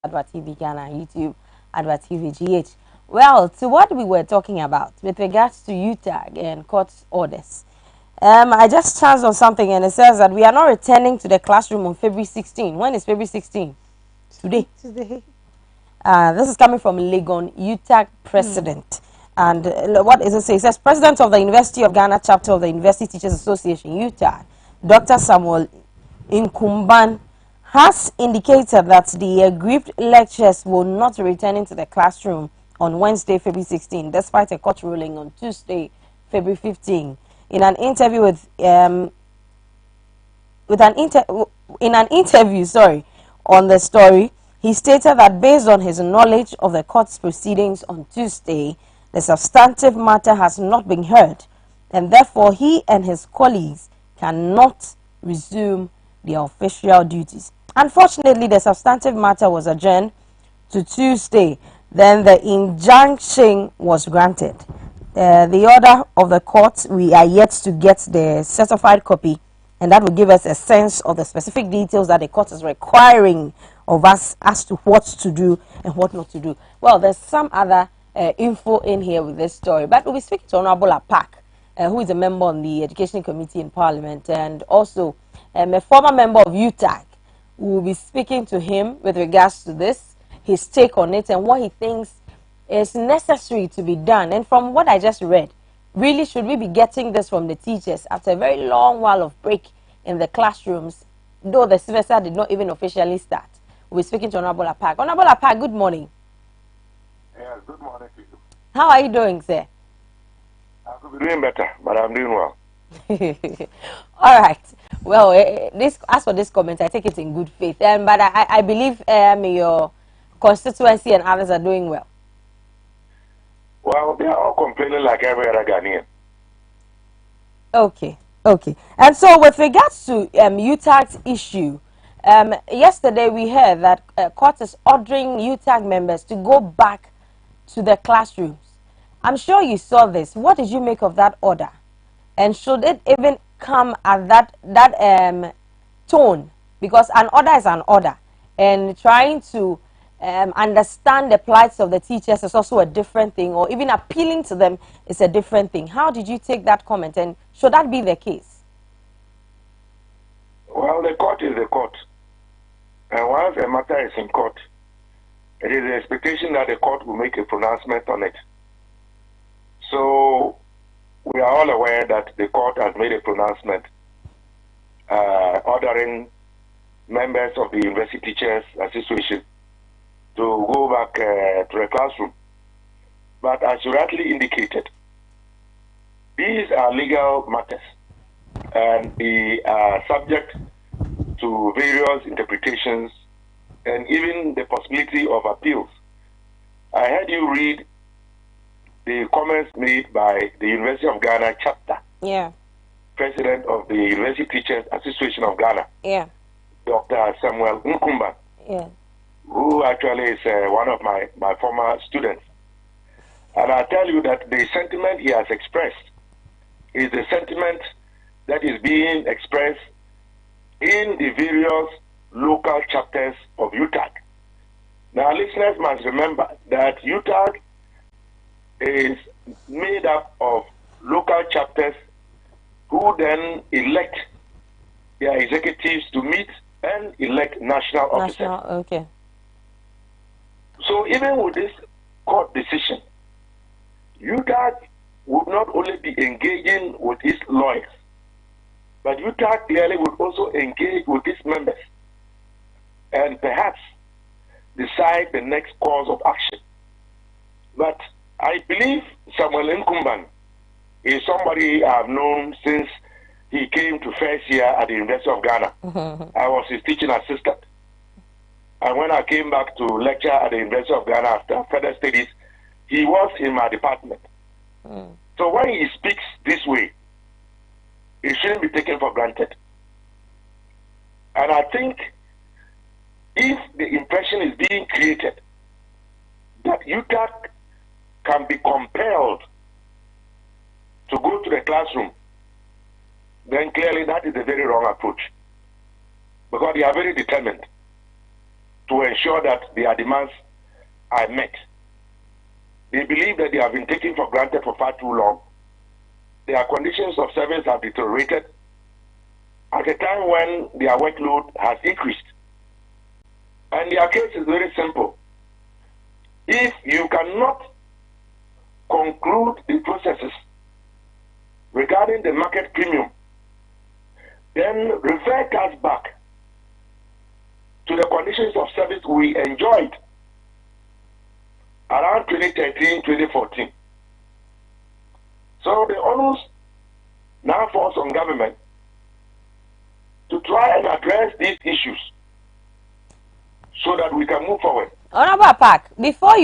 Advert TV Ghana, YouTube, Advert TV GH. Well, to what we were talking about with regards to UTAG and court orders. I just chanced on something and it says that we are not returning to the classroom on February 16. When is February 16? Today. Today. This is coming from Legon UTAG president. And what is it say? It says, President of the University of Ghana chapter of the University Teachers Association, UTAG, Dr. Samuel Nkumban, has indicated that the aggrieved lecturers will not return into the classroom on Wednesday, February 16, despite a court ruling on Tuesday, February 15. In an interview on the story, he stated that based on his knowledge of the court's proceedings on Tuesday, the substantive matter has not been heard, and therefore he and his colleagues cannot resume their official duties. Unfortunately, the substantive matter was adjourned to Tuesday. Then the injunction was granted. The order of the court, we are yet to get the certified copy, and that will give us a sense of the specific details that the court is requiring of us as to what to do and what not to do. Well, there's some other info in here with this story, but we'll be speaking to Honorable Apak, who is a member on the Education Committee in Parliament, and also a former member of UTAG. We will be speaking to him with regards to this, his take on it, and what he thinks is necessary to be done. And from what I just read, really should we be getting this from the teachers after a very long while of break in the classrooms, though the semester did not even officially start? We'll be speaking to Honorable Apak. Honorable Apak, good morning. Yes, good morning to you. How are you doing, sir? I could be doing better, but I'm doing well. All right. Well, as for this comment, I take it in good faith. But I believe your constituency and others are doing well. Well, they are all complaining like every other Ghanaian. Okay. And so with regards to UTAG's issue, yesterday we heard that court is ordering UTAG members to go back to the classrooms. I'm sure you saw this. What did you make of that order? And should it even come at that tone? Because an order is an order, and trying to understand the plights of the teachers is also a different thing, or even appealing to them is a different thing. How did you take that comment, and should that be the case? Well, the court is the court. And once a matter is in court, it is the expectation that the court will make a pronouncement on it. So we are all aware that the court has made a pronouncement ordering members of the University Teachers Association to go back to the classroom. But as you rightly indicated, these are legal matters, and they are subject to various interpretations and even the possibility of appeals. I heard you read the comments made by the University of Ghana chapter, president of the University Teachers Association of Ghana, Dr. Samuel Nkumban, who actually is one of my former students. And I tell you that the sentiment he has expressed is the sentiment that is being expressed in the various local chapters of UTAG. Now, listeners must remember that UTAG is made up of local chapters who then elect their executives to meet and elect national officers. So even with this court decision, UTAG would not only be engaging with its lawyers, but UTAG clearly would also engage with its members and perhaps decide the next course of action. But I believe Samuel Nkumban is somebody I've known since he came to first year at the University of Ghana. I was his teaching assistant. And when I came back to lecture at the University of Ghana after further studies, he was in my department. So when he speaks this way, it shouldn't be taken for granted. And I think if the impression is being created that UTAG can be compelled to go to the classroom, then clearly that is a very wrong approach. Because they are very determined. to ensure that their demands are met. They believe that they have been taken for granted for far too long. Their conditions of service have deteriorated at a time when their workload has increased. And their case is very simple. If you cannot conclude the processes regarding the market premium, then revert us back to the conditions of service we enjoyed around 2013, 2014. So the onus now falls on government to try and address these issues so that we can move forward. Honorable Apak, before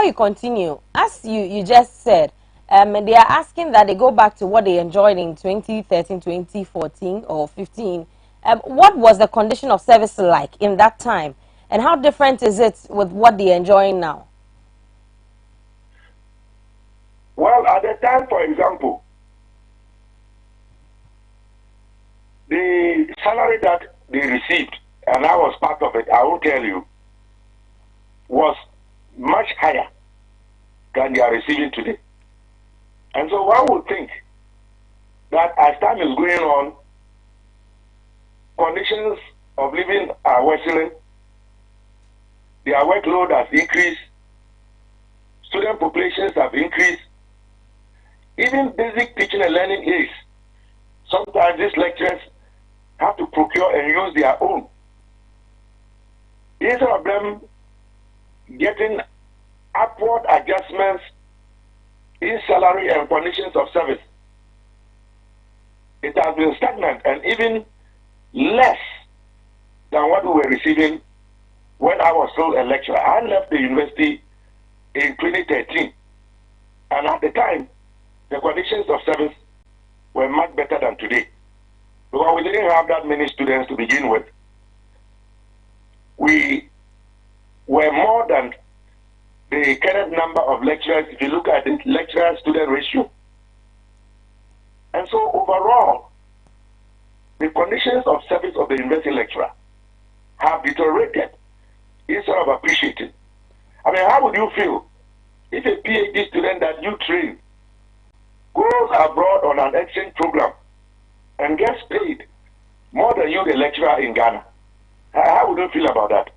you continue, as you just said, they are asking that they go back to what they enjoyed in 2013, 2014 or 15. What was the condition of service like in that time? And how different is it with what they're enjoying now? Well, at the time, for example, the salary that they received, and I was part of it, I will tell you, was much higher than they are receiving today. And so one would think that as time is going on, conditions of living are worsening, their workload has increased, student populations have increased, even basic teaching and learning aids. Sometimes these lecturers have to procure and use their own. Instead of them getting upward adjustments in salary and conditions of service, it has been stagnant and even less than what we were receiving when I was still a lecturer. I left the university in 2013, and at the time, the conditions of service were much better than today, because we didn't have that many students to begin with. We were more than the current number of lecturers if you look at the lecturer-student ratio. And so overall, the conditions of service of the university lecturer have deteriorated instead of appreciated. I mean, how would you feel if a PhD student that you train goes abroad on an exchange program and gets paid more than you, the lecturer in Ghana? How would you feel about that?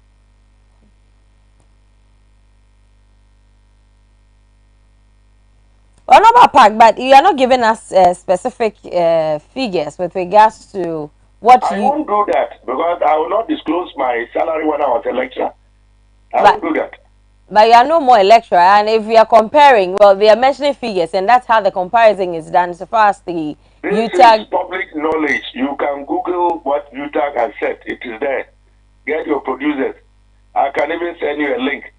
Honorable Park, but you are not giving us specific figures with regards to what I won't do that because I will not disclose my salary when I was a lecturer. I won't do that. But you are no more a lecturer, and if we are comparing, well, they are mentioning figures, and that's how the comparison is done so far as the UTAG. Is public knowledge. You can Google what UTAG has said. It is there. Get your producers. I can even send you a link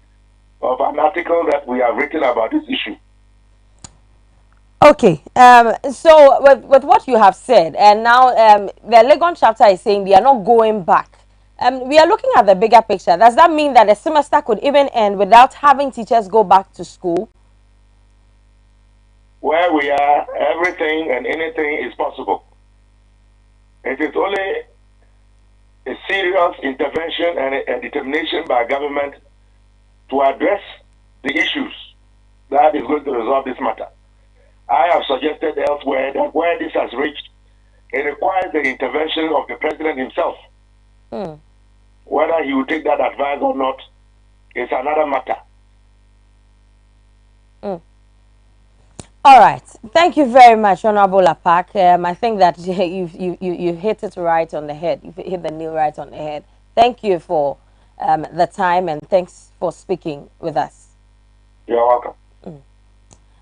of an article that we have written about this issue. Okay, so with what you have said, and now the Legon chapter is saying they are not going back. We are looking at the bigger picture. Does that mean that the semester could even end without having teachers go back to school? Where we are, everything and anything is possible. It is only a serious intervention and a determination by government to address the issues that is going to resolve this matter. I have suggested elsewhere that where this has reached, it requires the intervention of the president himself. Whether he will take that advice or not is another matter. All right. Thank you very much, Honorable Apak. I think that you hit it right on the head. You hit the nail right on the head. Thank you for the time, and thanks for speaking with us. You're welcome.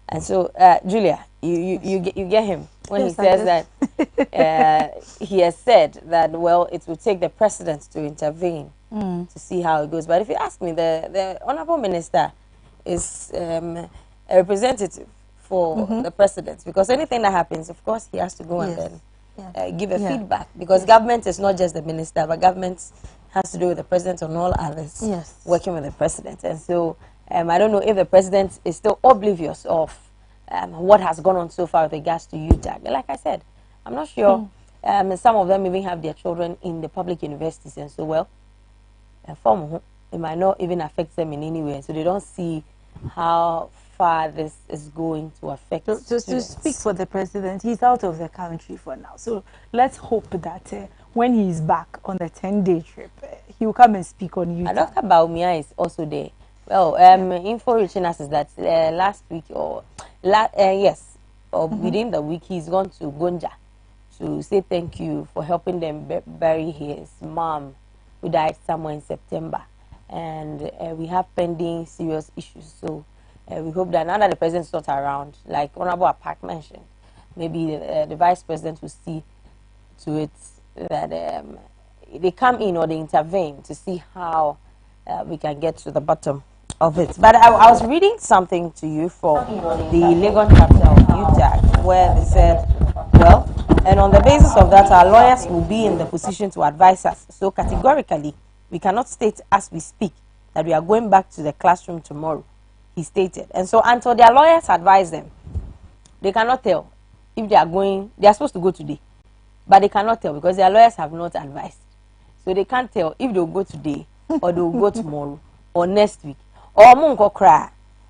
And so, Julia, you get him when he says that he has said that, well, it will take the president to intervene to see how it goes. But if you ask me, the Honorable Minister is a representative for the president, because anything that happens, of course, he has to go and then give a feedback, because government is not just the minister, but government has to do with the president and all others working with the president. And so, I don't know if the president is still oblivious of what has gone on so far with regards to UTAG. Like I said, I'm not sure. Some of them even have their children in the public universities, and so, well, it might not even affect them in any way. So they don't see how far this is going to affect to speak for the president, he's out of the country for now. So let's hope that when he's back on the 10-day trip, he will come and speak on YouTube. Dr. Baumia is also there. Well, info reaching us is that last week or within the week, he's gone to Gonja to say thank you for helping them bury his mom, who died somewhere in September. And we have pending serious issues. So we hope that now that the president's not around, like Honorable Apak mentioned, maybe the vice president will see to it that they come in or they intervene to see how we can get to the bottom of it. But I was reading something to you for the Legon chapter of UTAG, where they said, well, and on the basis of that, our lawyers will be in the position to advise us. So categorically, we cannot state as we speak that we are going back to the classroom tomorrow, he stated. And so until their lawyers advise them, they cannot tell if they are going, they are supposed to go today, but they cannot tell because their lawyers have not advised. So they can't tell if they'll go today or they'll go tomorrow or next week or Mungo cry.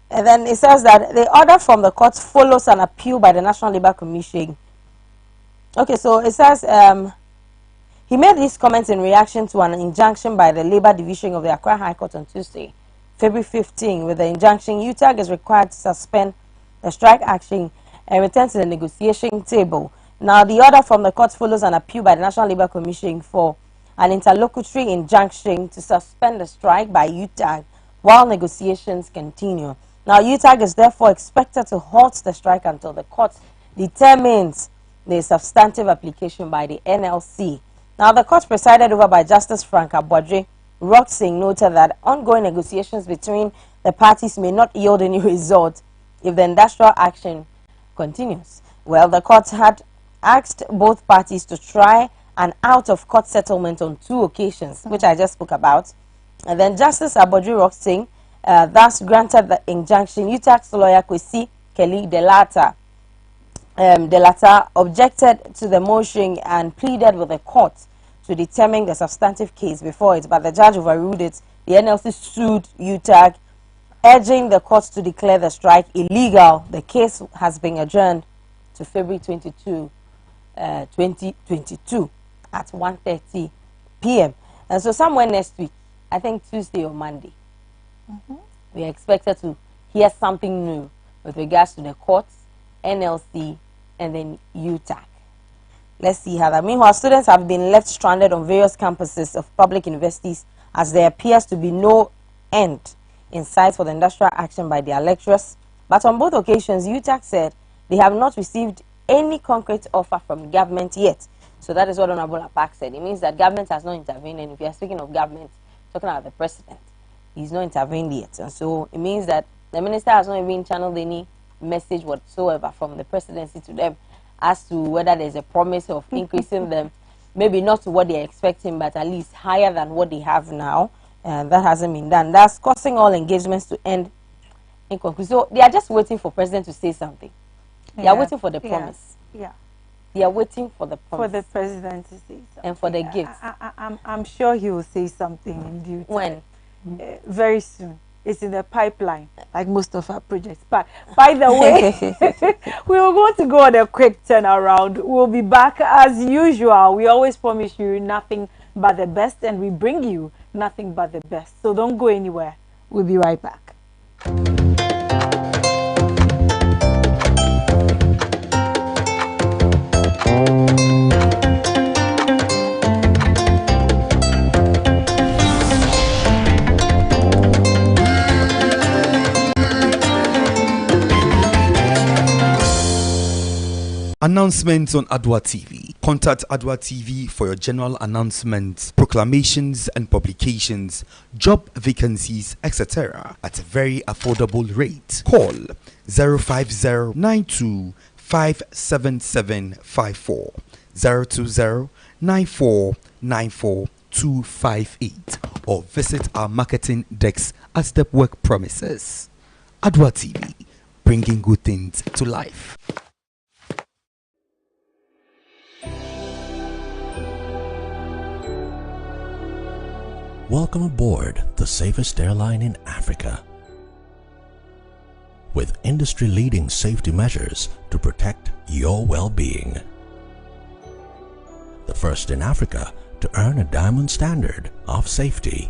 And then it says that the order from the court follows an appeal by the National Labour Commission. Okay, so it says he made these comments in reaction to an injunction by the Labour Division of the Accra High Court on Tuesday, February 15. With the injunction, UTAG is required to suspend the strike action and return to the negotiation table. Now, the order from the court follows an appeal by the National Labour Commission for an interlocutory injunction to suspend the strike by UTAG while negotiations continue. Now, UTAG is therefore expected to halt the strike until the court determines the substantive application by the NLC. Now, the court presided over by Justice Frank Abwadre Roxing noted that ongoing negotiations between the parties may not yield any result if the industrial action continues. Well, the court had asked both parties to try an out-of-court settlement on 2 occasions, which I just spoke about. And then Justice Abwadre Roxing thus granted the injunction. UTAG's lawyer Kwesi Kelly Delata objected to the motion and pleaded with the court to determine the substantive case before it, but the judge overruled it. The NLC sued UTAG, urging the court to declare the strike illegal. The case has been adjourned to February 22, 2022 at 1:30 p.m. And so somewhere next week, I think Tuesday or Monday, we are expected to hear something new with regards to the courts, NLC, and then UTAG. Let's see how that. Meanwhile, students have been left stranded on various campuses of public universities as there appears to be no end in sight for the industrial action by their lecturers. But on both occasions, UTAG said they have not received any concrete offer from government yet. So that is what Honorable Apak said. It means that government has not intervened. And if you are speaking of government, talking about the president, he's not intervened yet. And so it means that the minister has not even channeled any message whatsoever from the presidency to them as to whether there's a promise of increasing them, maybe not to what they're expecting, but at least higher than what they have now. And that hasn't been done. That's causing all engagements to end in conclusion. So they are just waiting for president to say something. They are waiting for the promise. Yeah. They are waiting for the promise. For the president to say something. And for the gifts. I'm sure he will say something in due time. When? Very soon. It's in the pipeline, like most of our projects. But by the way, we are going to go on a quick turnaround. We'll be back as usual. We always promise you nothing but the best, and we bring you nothing but the best. So don't go anywhere. We'll be right back. Announcements on Adwa TV. Contact Adwa TV for your general announcements, proclamations and publications, job vacancies, etc. at a very affordable rate. Call 050-92-57754, 020-9494-258, or visit our marketing desk at Stepwork Premises. Adwa TV, bringing good things to life. Welcome aboard the safest airline in Africa. With industry-leading safety measures to protect your well-being. The first in Africa to earn a diamond standard of safety.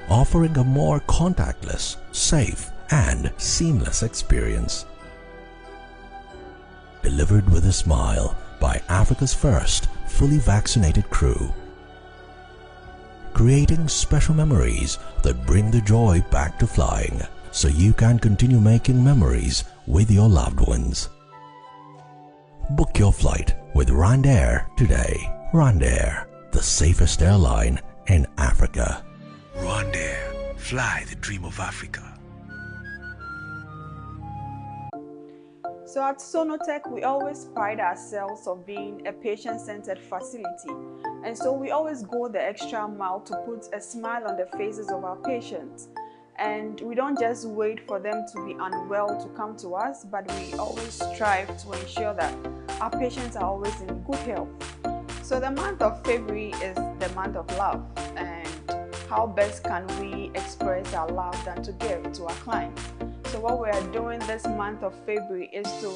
Offering a more contactless, safe, and seamless experience. Delivered with a smile by Africa's first fully vaccinated crew. Creating special memories that bring the joy back to flying, so you can continue making memories with your loved ones. Book your flight with RwandAir today. RwandAir, the safest airline in Africa. RwandAir, fly the dream of Africa. So at Sonotech, we always pride ourselves of being a patient-centered facility. And so we always go the extra mile to put a smile on the faces of our patients. And we don't just wait for them to be unwell to come to us, but we always strive to ensure that our patients are always in good health. So the month of February is the month of love. And how best can we express our love than to give to our clients? So what we are doing this month of February is to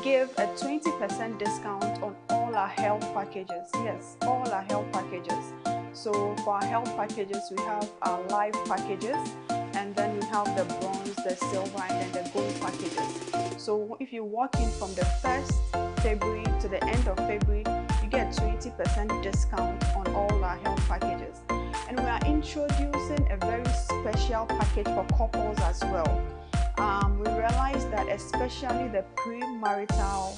give a 20% discount on all our health packages. Yes, all our health packages. So for our health packages, we have our life packages, and then we have the bronze, the silver, and then the gold packages. So if you walk in from the 1st February to the end of February, you get 20% discount on all our health packages. And we are introducing a very special package for couples as well. We realize that especially the premarital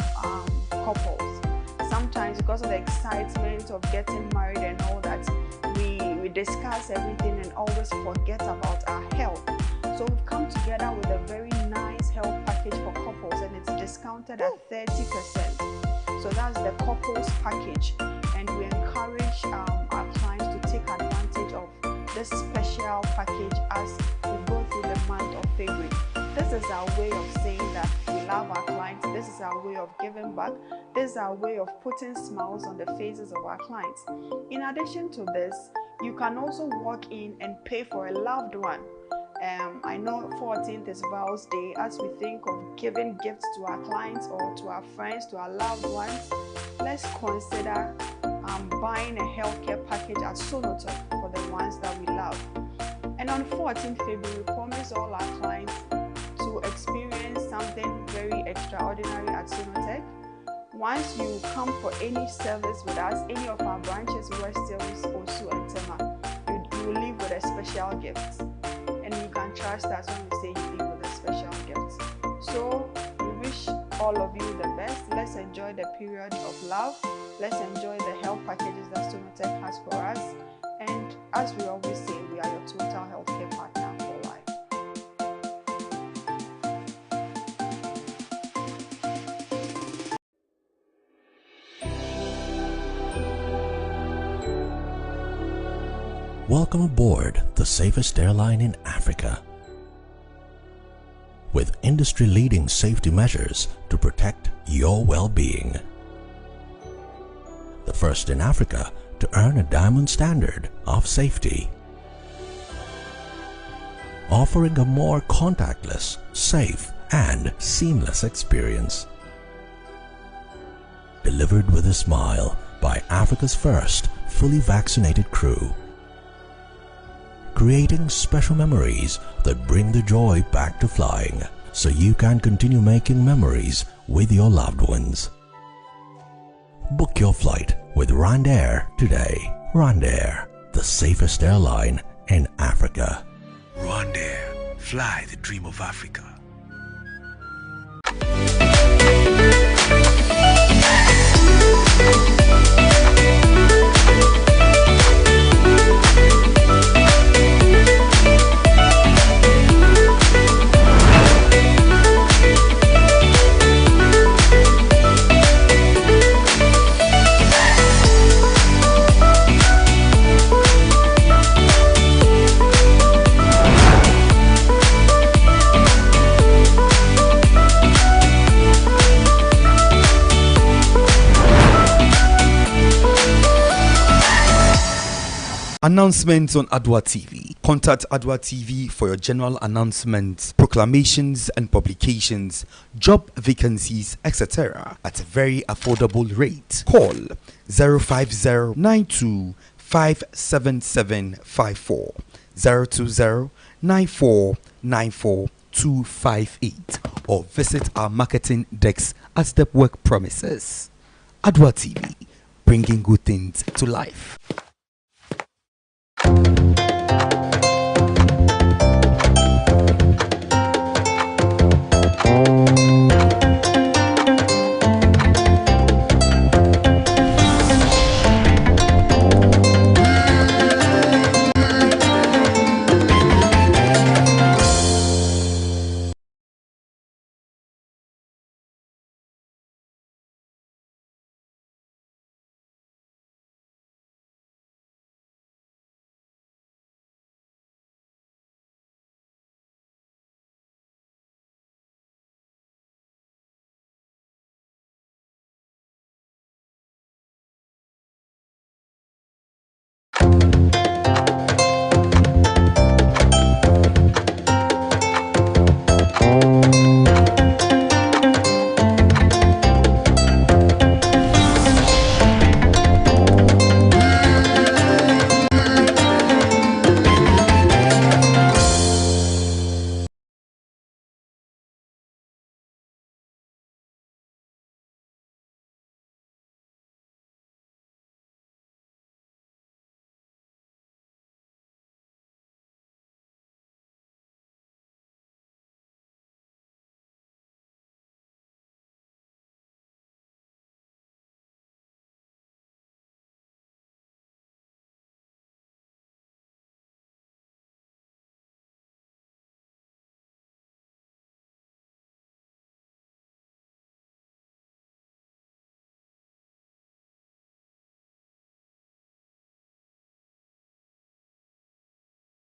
couples, sometimes because of the excitement of getting married and all that, we discuss everything and always forget about our health. So we've come together with a very nice health package for couples, and it's discounted at 30%. So that's the couples package, and we encourage our clients to take advantage of this special package as we go through the month of February. This is our way of saying that we love our clients. This is our way of giving back. This is our way of putting smiles on the faces of our clients. In addition to this, you can also walk in and pay for a loved one. I know 14th is Vows Day. As we think of giving gifts to our clients or to our friends, to our loved ones, let's consider buying a healthcare package at Sonotech for the ones that we love. And on 14th February, we promise all our clients to experience something very extraordinary at Sonotech. Once you come for any service with us, any of our branches, West Hills, Osu, and Tema, you will leave with a special gift. And you can trust us when we say you leave with a special gift. So we wish all of you the best. Let's enjoy the period of love. Let's enjoy the health packages that Sonotech has for us. And as we always say, we are your total healthcare partner for life. Welcome aboard the safest airline in Africa. With industry-leading safety measures to protect your well-being. The first in Africa to earn a diamond standard of safety. Offering a more contactless, safe, and seamless experience. Delivered with a smile by Africa's first fully vaccinated crew. Creating special memories that bring the joy back to flying, so you can continue making memories with your loved ones. Book your flight with RwandAir today. RwandAir, the safest airline in Africa. RwandAir, fly the dream of Africa. Announcements on Adwa TV. Contact Adwa TV for your general announcements, proclamations and publications, job vacancies, etc. at a very affordable rate. Call 05092577754, 02094944258, or visit our marketing desk at Stepwork Promises. Adwa TV, bringing good things to life.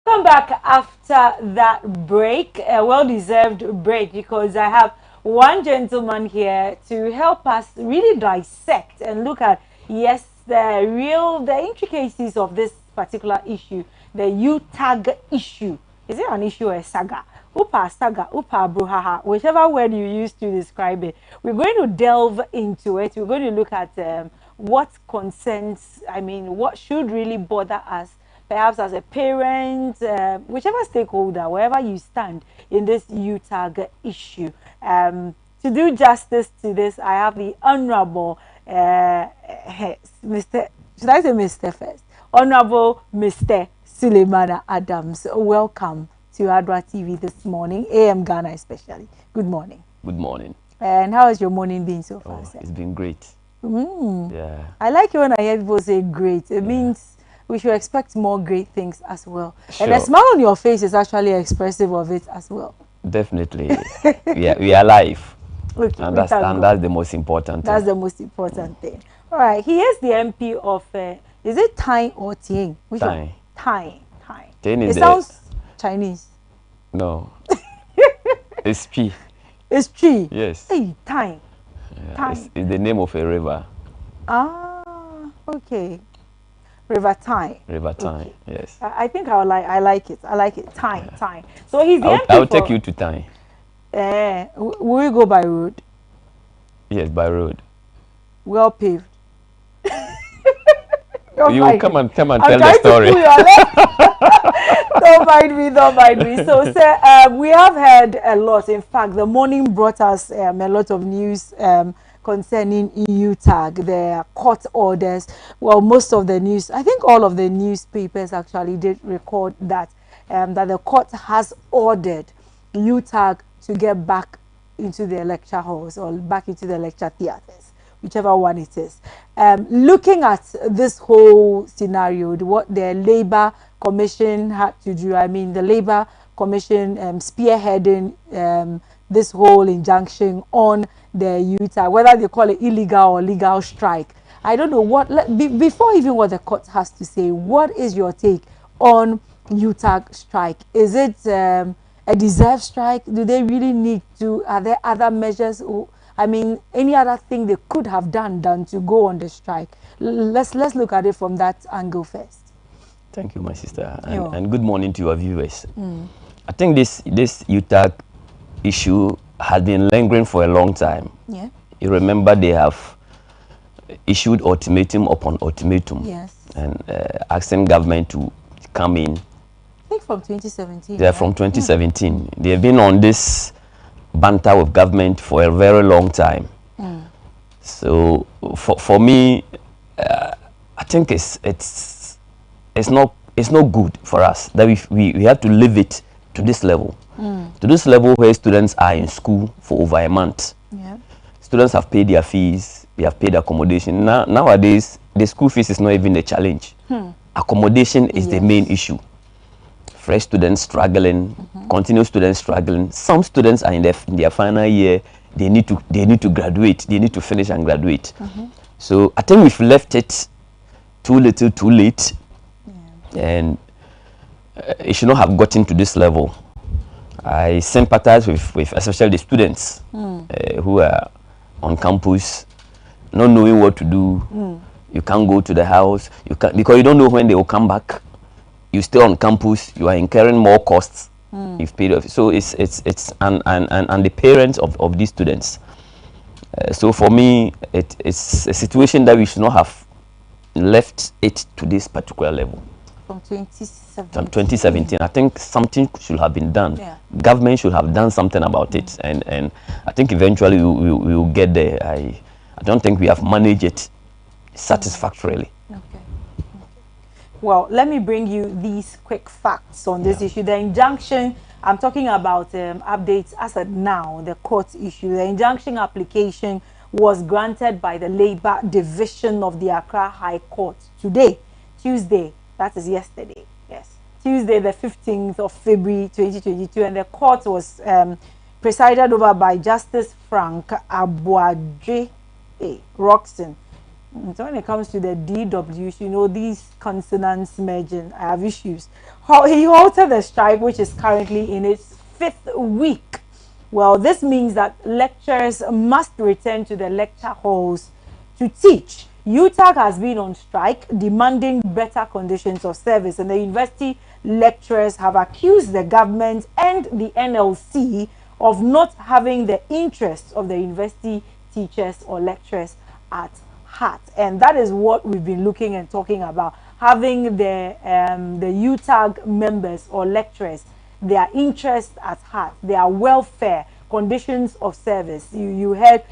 Come back after that break, a well-deserved break, because I have one gentleman here to help us really dissect and look at, yes, the intricacies of this particular issue, the UTAG issue. Is it an issue or a saga? Upa saga, upa bruhaha, whichever word you use to describe it. We're going to delve into it. We're going to look at what concerns, what should really bother us, perhaps as a parent, whichever stakeholder, wherever you stand in this UTAG issue. To do justice to this, I have the Honorable Mr. Should I say Mr. first? Honorable Mr. Suleimana Adams. Welcome to Adwa TV this morning, AM Ghana especially. Good morning. Good morning. And how has your morning been so far? It's been great. Yeah. I like it when I hear people say great. It means we should expect more great things as well. Sure. And the smile on your face is actually expressive of it as well. Definitely. we are alive. Okay, and that's the most important thing. That's the most important thing. All right. He is the MP of, is it Tai or Tieng? Which Tai. One? Tai. Tieng is it sounds Chinese. No. It's P. It's Chi? Yes. Hey, Tai. Tai. It's the name of a river. Ah, okay. River Tai. River Tai, okay. Yes. I think I like it. I like it. Tai. So he's the MP I'll take you to Tai. Will we go by road? Yes, by road. Well paved. You come and tell the story. Don't mind me. So, sir, we have heard a lot. In fact, the morning brought us a lot of news concerning UTAG, their court orders. Well, most of the news, I think all of the newspapers actually did record that that the court has ordered UTAG to get back into the lecture halls or back into the lecture theaters, whichever one it is. Looking at this whole scenario, what the Labour Commission had to do, the Labour Commission spearheading this whole injunction on the UTAG, whether they call it illegal or legal strike. I don't know before even what the court has to say, what is your take on UTAG strike? Is it a deserved strike? Do they really need to? Are there other measures? Any other thing they could have done to go on the strike? Let's look at it from that angle first. Thank you, my sister, and good morning to your viewers. I think this UTAG issue has been lingering for a long time. Yeah. You remember they have issued ultimatum upon ultimatum, Yes. and asking government to come in. I think from 2017. They're from 2017. They have been on this banter with government for a very long time. So for me, I think it's not good for us that we have to leave it to this level, to this level where students are in school for over a month. Yeah. Students have paid their fees, they have paid accommodation. Nowadays, the school fees is not even a challenge. Accommodation is the main issue. Fresh students struggling, continuous students struggling. Some students are in their final year. They need to graduate. They need to finish and graduate. So I think we've left it too little, too late, and it should not have gotten to this level. I sympathize with especially the students who are on campus, not knowing what to do. You can't go to the house. You can't, because you don't know when they will come back. You stay on campus. You are incurring more costs. You've paid off. So it's and the parents of these students. So for me, it's a situation that we should not have left it to this particular level. From 2017. From 2017, I think something should have been done. Yeah. Government should have done something about it, and I think eventually we will get there. I don't think we have managed it satisfactorily. Well, let me bring you these quick facts on this issue. The injunction, I'm talking about updates as of now, the court issue. The injunction application was granted by the Labour Division of the Accra High Court today, Tuesday, that is yesterday, yes. Tuesday, the 15th of February, 2022, and the court was presided over by Justice Frank Abuadje Roxton. So when it comes to the DWs, you know, these consonants merging, I have issues. He halted the strike, which is currently in its 5th week. Well, this means that lecturers must return to the lecture halls to teach. UTAG has been on strike, demanding better conditions of service, and the university lecturers have accused the government and the NLC of not having the interests of the university teachers or lecturers at heart. And that is what we've been looking and talking about, having the UTAG members or lecturers, their interests at heart, their welfare, conditions of service. You heard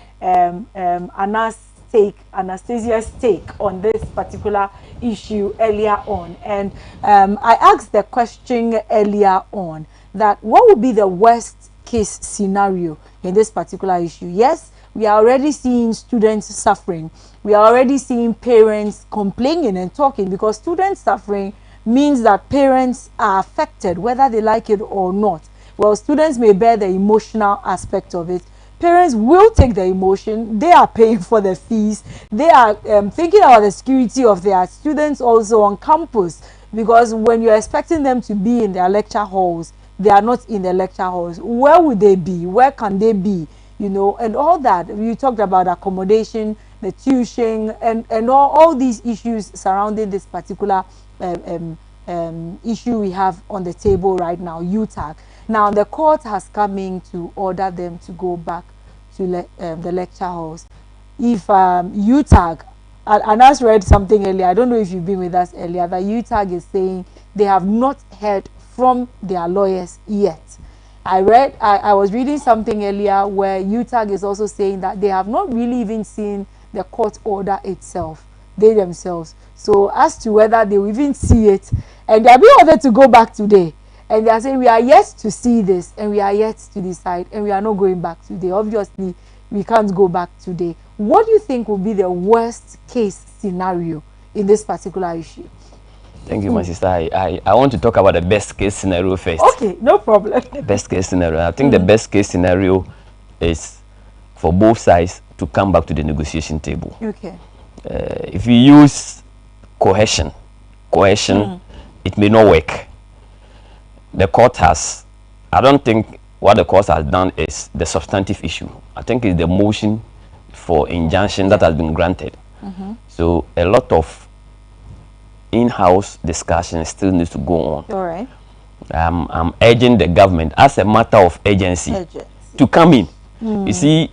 Anastasia's take on this particular issue earlier on, and I asked the question earlier on that what would be the worst case scenario in this particular issue. Yes, we are already seeing students suffering. We are already seeing parents complaining and talking, because students suffering means that parents are affected whether they like it or not. Well, students may bear the emotional aspect of it. Parents will take the emotion. They are paying for the fees. They are thinking about the security of their students also on campus, because when you're expecting them to be in their lecture halls, they are not in the lecture halls. Where would they be? Where can they be? You know, and all that. You talked about accommodation, the tuition, and all these issues surrounding this particular issue we have on the table right now, UTAG. Now, the court has come in to order them to go back to the lecture halls. If UTAG, and I read something earlier, I don't know if you've been with us earlier, that UTAG is saying they have not heard from their lawyers yet. I was reading something earlier where UTAG is also saying that they have not really even seen the court order itself, they themselves. So as to whether they will even see it, and they are being ordered to go back today, and they are saying we are yet to see this, and we are yet to decide, and we are not going back today. Obviously, we can't go back today. What do you think will be the worst case scenario in this particular issue? Thank you, my sister. I want to talk about the best case scenario first. Okay, no problem. The best case scenario. I think the best case scenario is for both sides to come back to the negotiation table. Okay. If you use coercion, it may not work. The court has, I don't think what the court has done is the substantive issue. I think it's the motion for injunction that has been granted. So a lot of in-house discussion still needs to go on. All right. I'm urging the government, as a matter of urgency, to come in. You see,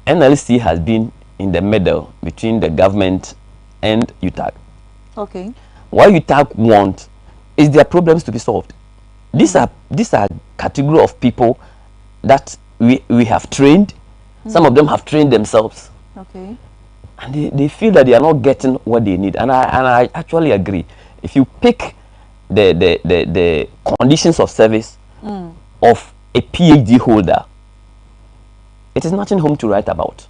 NLC has been in the middle between the government and UTAG. Okay. What UTAG want is their problems to be solved. These are category of people that we have trained. Some of them have trained themselves. Okay. And they feel that they are not getting what they need. And I actually agree. If you pick the conditions of service of a PhD holder, it is nothing home to write about.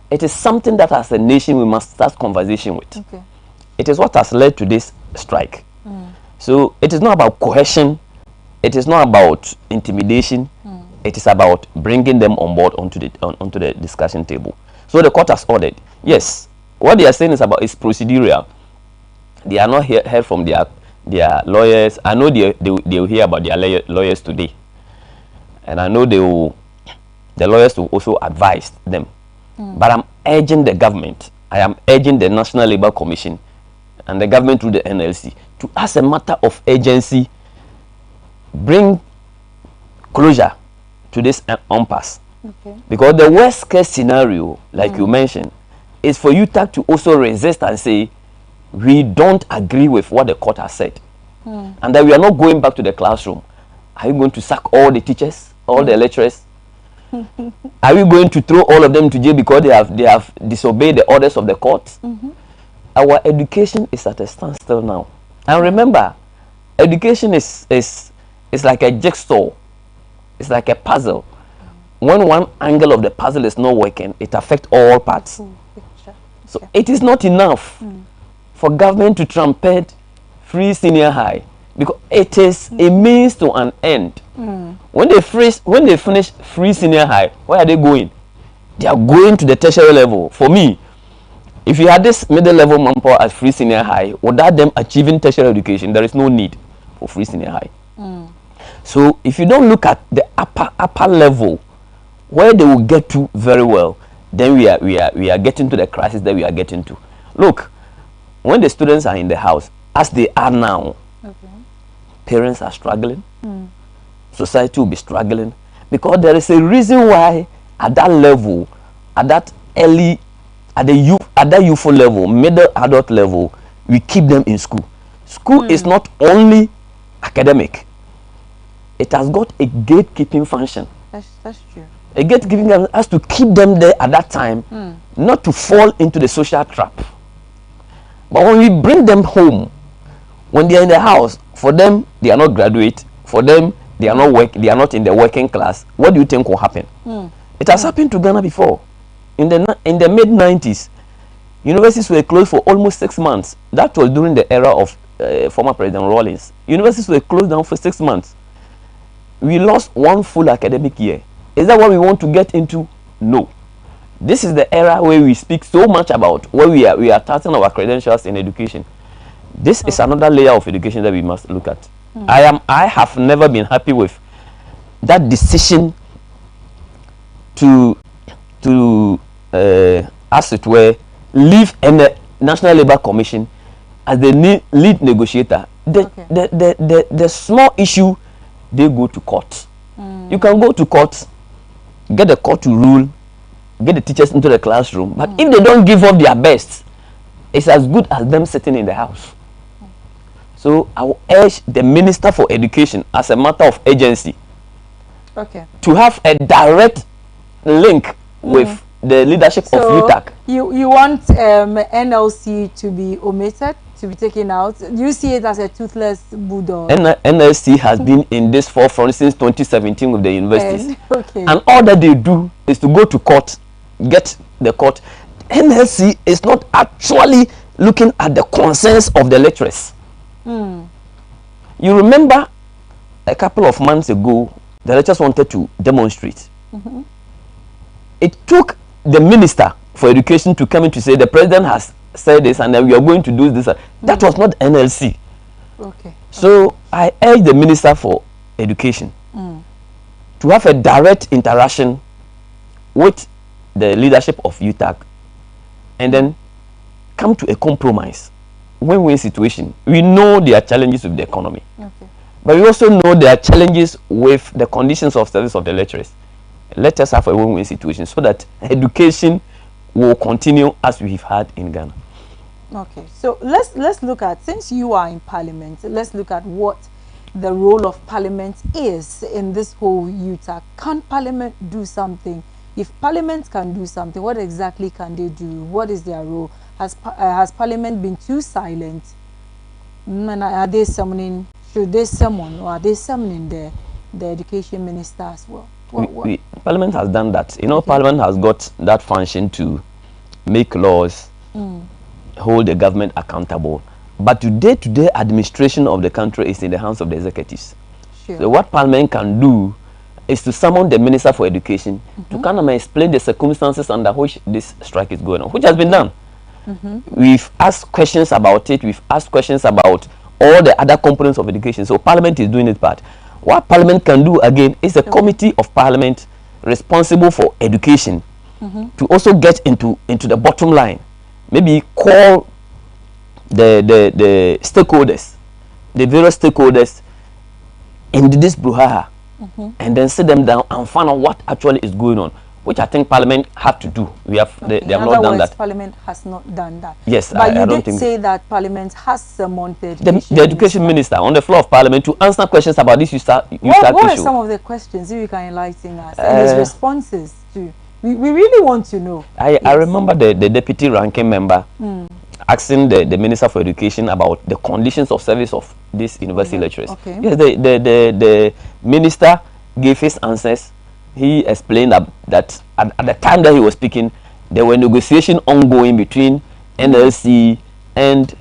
It is something that as a nation we must start conversation with. Okay. It is what has led to this strike. So it is not about coercion. It is not about intimidation. It is about bringing them on board onto the discussion table. So the court has ordered. Yes, what they are saying is procedural. They are not heard from their lawyers. I know they will hear about their lawyers today, and I know the lawyers will also advise them. But I'm urging the government. I am urging the National Labour Commission and the government through the NLC to, as a matter of urgency, bring closure to this impasse. Okay. Because the worst case scenario, like you mentioned, is for UTAG to also resist and say, we don't agree with what the court has said. And that we are not going back to the classroom. Are you going to sack all the teachers, all the lecturers? Are we going to throw all of them to jail because they have disobeyed the orders of the court? Our education is at a standstill now. And remember, education is like a jigsaw. It's like a puzzle. When one angle of the puzzle is not working, it affects all parts. So it is not enough for government to trumpet free senior high, because it is a means to an end. When they finish free senior high, where are they going? They are going to the tertiary level. For me, if you had this middle level manpower at free senior high, without them achieving tertiary education, there is no need for free senior high. So if you don't look at the upper level, where they will get to very well, then we are getting to the crisis that we are getting to. Look, when the students are in the house, as they are now, parents are struggling, society will be struggling, because there is a reason why at that level, at that youthful level, middle adult level, we keep them in school. School is not only academic. It has got a gatekeeping function. That's true. A gatekeeping function has to keep them there at that time, not to fall into the social trap. But when we bring them home, when they are in the house, for them they are not graduate, for them they are not in the working class. What do you think will happen? It has happened to Ghana before. In the mid-90s, universities were closed for almost 6 months. That was during the era of former President Rawlings. Universities were closed down for 6 months. We lost 1 full academic year. Is that what we want to get into? No. This is the era where we speak so much about where we are starting our credentials in education. This is another layer of education that we must look at. I have never been happy with that decision to as it were, leave the National Labour Commission as the lead negotiator. The small issue, they go to court. You can go to court, get the court to rule, get the teachers into the classroom, but if they don't give up their best, it's as good as them sitting in the house. So I will urge the Minister for Education, as a matter of urgency, to have a direct link with the leadership of UTAG. You want NLC to be omitted, to be taken out? Do you see it as a toothless bulldog? NLC has been in this forefront since 2017 with the universities. And all that they do is to go to court, get the court. NLC is not actually looking at the concerns of the lecturers. You remember a couple of months ago, the lecturers wanted to demonstrate. It took the Minister for Education to come in to say the president has said this and then we are going to do this. That was not NLC. So I urge the Minister for Education to have a direct interaction with the leadership of UTAG and then come to a compromise win-win situation. We know there are challenges with the economy, Okay. but we also know there are challenges with the conditions of service of the lecturers. Let us have a win-win situation so that education will continue as we've had in Ghana. Okay, so let's look at, since you are in Parliament, let's look at what the role of Parliament is in this whole UTAG. Can Parliament do something? If Parliament can do something, what exactly can they do? What is their role? Has Parliament been too silent? And are they summoning? Should they summon, or are they summoning the education minister as well? Parliament has done that. You know, Parliament has got that function to make laws, hold the government accountable. But the day-to-day administration of the country is in the hands of the executives. Sure. So what Parliament can do is to summon the Minister for Education to kind of explain the circumstances under which this strike is going on, which has been done. We've asked questions about it. We've asked questions about all the other components of education. So Parliament is doing its part. What Parliament can do again is a committee of Parliament responsible for education to also get into the bottom line. Maybe call the stakeholders, the various stakeholders in this brouhaha, and then sit them down and find out what actually is going on, which I think Parliament have to do. They have not done that. Parliament has not done that. Yes, but I you don't did say that Parliament has summoned the education minister on the floor of Parliament to answer questions about this UTAG what are issue. some of the questions, if you can enlighten us, and his responses to? We really want to know. I remember the deputy ranking member asking the Minister for Education about the conditions of service of these university lecturers. Okay. Yes, the minister gave his answers. He explained that at the time that he was speaking, there were negotiations ongoing between NLC and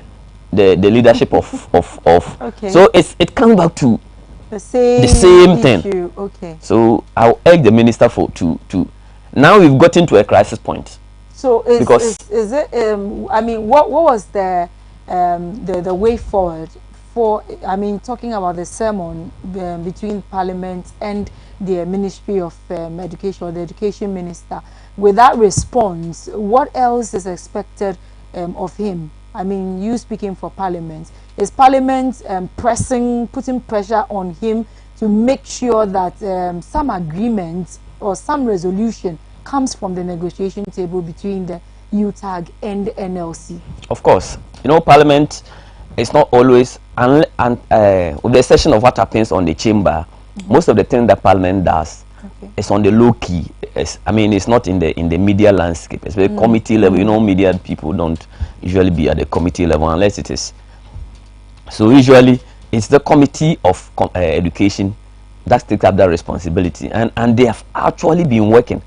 the leadership of Okay. So it comes back to the same issue. thing. Okay. So I'll urge the minister to now we've gotten to a crisis point. So is it I mean, what was the way forward for, I mean, talking about the sermon between Parliament and the Ministry of Education, or the Education Minister? With that response, what else is expected of him? I mean, you speaking for Parliament, is Parliament putting pressure on him to make sure that some agreement or some resolution comes from the negotiation table between the UTAG and the NLC? Of course, you know, Parliament is not always, with the exception of what happens on the chamber, most of the things that Parliament does is on the low key. I mean, it's not in the media landscape. It's very committee level. You know, media people don't usually be at the committee level unless it is. So usually, it's the committee of education that takes up that responsibility, and they have actually been working.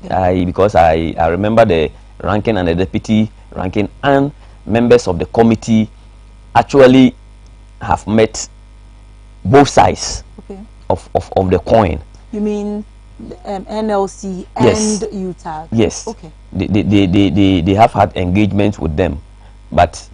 Because I remember the ranking and the deputy ranking and members of the committee actually have met both sides of the coin. You mean NLC and UTAG? Yes. Okay. They have had engagement with them, but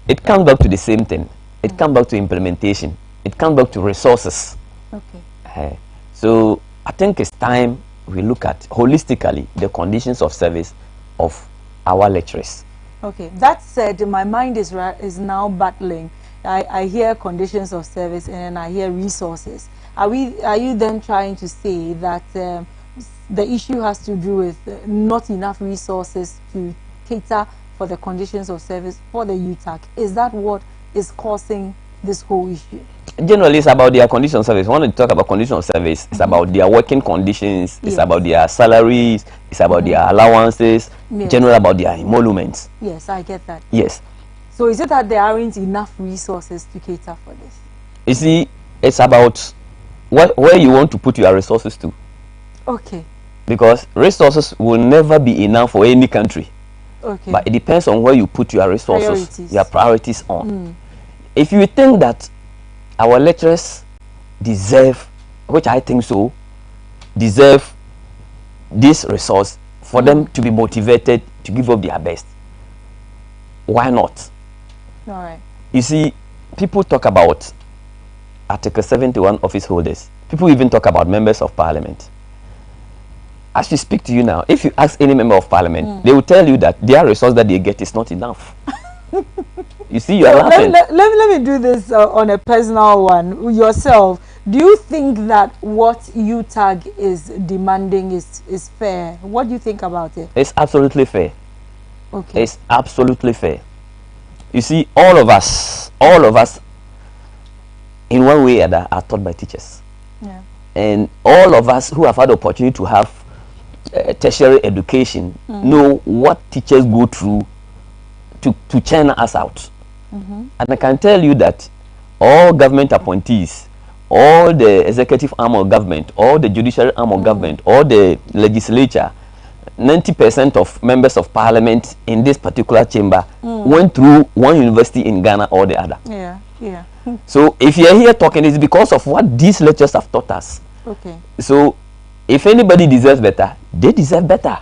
it comes back to the same thing. It comes back to implementation. It comes back to resources. Okay. So I think it's time we look at holistically the conditions of service of our lecturers. Okay. That said, my mind is now battling. I hear conditions of service and then I hear resources. Are you then trying to say that the issue has to do with not enough resources to cater for the conditions of service for the UTAG? Is that what is causing this whole issue? Generally, it's about their conditions of service. When we talk about conditions of service, it's about their working conditions, it's about their salaries, it's about their allowances, generally about their emoluments. Yes, I get that. Yes. So is it that there aren't enough resources to cater for this? You see, it's about where you want to put your resources to. Okay. Because resources will never be enough for any country. Okay. But it depends on where you put your resources, your priorities on. If you think that our lecturers deserve, which I think so, deserve this resource for them to be motivated to give up their best, why not? All right. You see, people talk about Article 71 office holders. People even talk about members of Parliament. As we speak to you now, if you ask any member of Parliament, they will tell you that their resource that they get is not enough. You see, you are laughing. Let me do this on a personal one. Yourself, do you think that what UTAG is demanding is fair? What do you think about it? It's absolutely fair. Okay. It's absolutely fair. You see, all of us, in one way or other, are taught by teachers. Yeah. And all of us who have had the opportunity to have tertiary education know what teachers go through to churn us out. And I can tell you that all government appointees, all the executive arm of government, all the judiciary arm of government, all the legislature, 90% of members of parliament in this particular chamber went through one university in Ghana or the other. Yeah, yeah. So if you're here talking, it's because of what these lectures have taught us. Okay. So if anybody deserves better, they deserve better.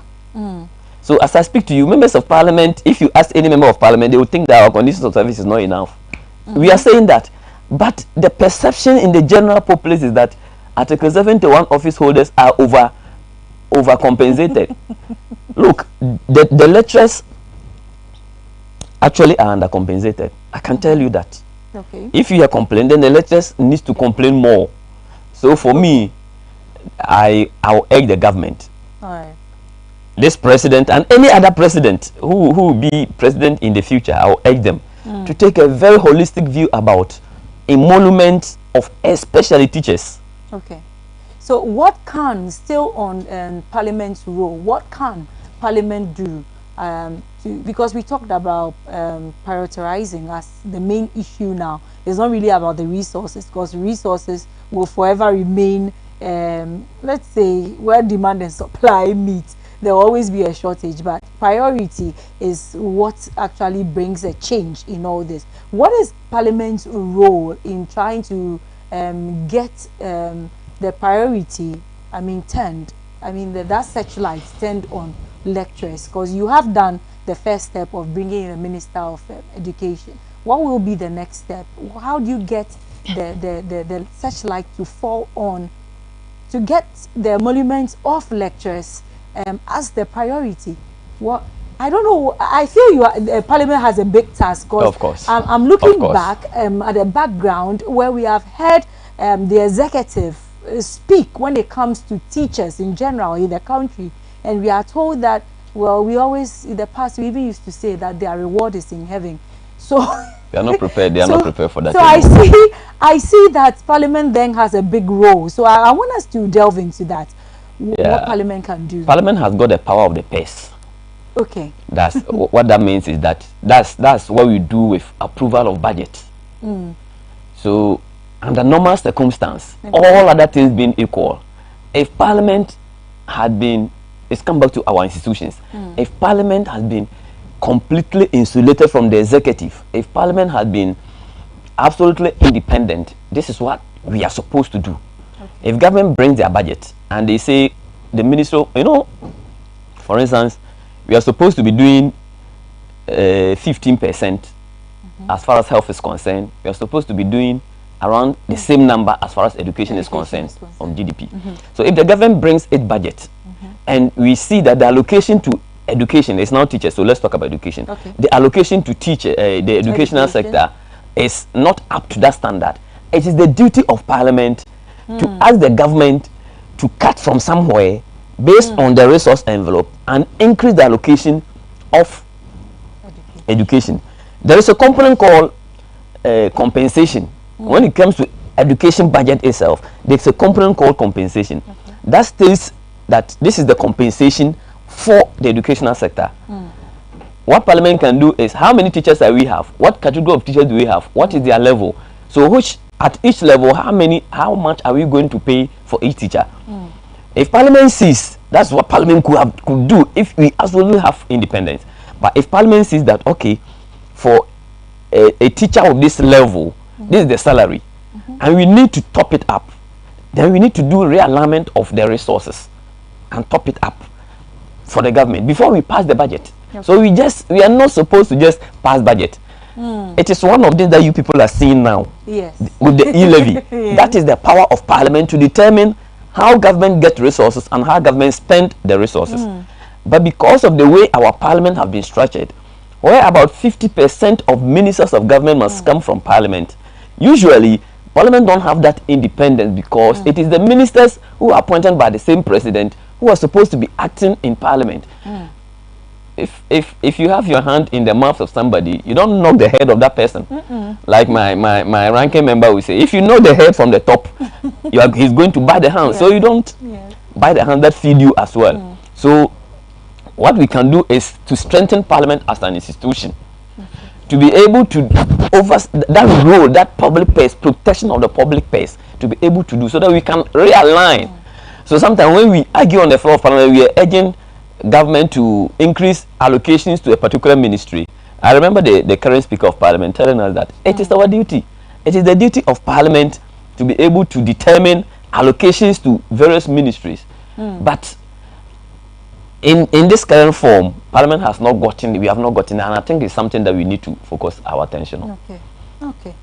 So as I speak to you, members of parliament, if you ask any member of parliament, they will think that our conditions of service is not enough. We are saying that. But the perception in the general populace is that Article 71 office holders are overcompensated. Look, the lecturers actually are undercompensated. I can tell you that. Okay. If you are complaining, then the lecturers need to complain more. So for me, I'll urge the government, All right. this president and any other president who will be president in the future, I'll urge them to take a very holistic view about emolument of especially teachers. Okay. So what can, still on Parliament's role, what can Parliament do because we talked about prioritizing as the main issue now. It's not really about the resources, because resources will forever remain, let's say, where demand and supply meet. There will always be a shortage, but priority is what actually brings a change in all this. What is Parliament's role in trying to get the priority, turned, that searchlight turned on lecturers? Because you have done the first step of bringing in a Minister of Education. What will be the next step? How do you get the searchlight to fall on, to get the emoluments of lecturers as the priority? What, I don't know. I feel Parliament has a big task. Of course. I'm looking back at the background where we have heard the executive speak when it comes to teachers in general in the country, and we are told that, well, we always, in the past, we even used to say that their reward is in heaven. So they are not prepared. They are not prepared for that. So I see that Parliament then has a big role. So I want us to delve into that. What Parliament can do. Parliament has got the power of the purse. Okay. That's what that means is that that's what we do with approval of budget. So under normal circumstance, all other things being equal, if Parliament had been, let's come back to our institutions, if Parliament has been completely insulated from the executive, if Parliament had been absolutely independent, this is what we are supposed to do. Okay. If government brings their budget and they say, the minister, for instance, we are supposed to be doing 15% as far as health is concerned. We are supposed to be doing around the same number as far as education is concerned on GDP. So if the government brings its budget and we see that the allocation to education is now teachers, so let's talk about education. Okay. The allocation to teach the educational sector is not up to that standard. It is the duty of Parliament to ask the government to cut from somewhere based on the resource envelope and increase the allocation of education. There is a component called compensation. When it comes to education budget itself, there's a component called compensation. That states that this is the compensation for the educational sector. What Parliament can do is, how many teachers do we have? What category of teachers do we have? What is their level? So at each level, how much are we going to pay for each teacher? If Parliament sees, that's what Parliament could do if we absolutely have independence. But if Parliament sees that, okay, for a teacher of this level, this is the salary, and we need to top it up, then we need to do realignment of the resources and top it up for the government before we pass the budget. Okay. So we are not supposed to just pass budget. It is one of them that you people are seeing now. Yes. With the e-levy. That is the power of Parliament to determine how government gets resources and how government spend the resources. But because of the way our Parliament have been structured, where about 50% of ministers of government must come from parliament. Usually, parliament don't have that independence because it is the ministers who are appointed by the same president who are supposed to be acting in parliament. If you have your hand in the mouth of somebody, you don't knock the head of that person. Like my ranking member will say, if you knock the head from the top, he's going to bite the hand. So you don't bite the hand that feed you as well. So what we can do is to strengthen parliament as an institution, to be able to over that role, that public purse, protection of the public purse, to be able to do, so that we can realign. So sometimes when we argue on the floor of parliament, we are urging government to increase allocations to a particular ministry. I remember the current speaker of parliament telling us that it is our duty. It is the duty of parliament to be able to determine allocations to various ministries. But in this current form, parliament has not gotten, we have not gotten, and I think it's something that we need to focus our attention on. Okay.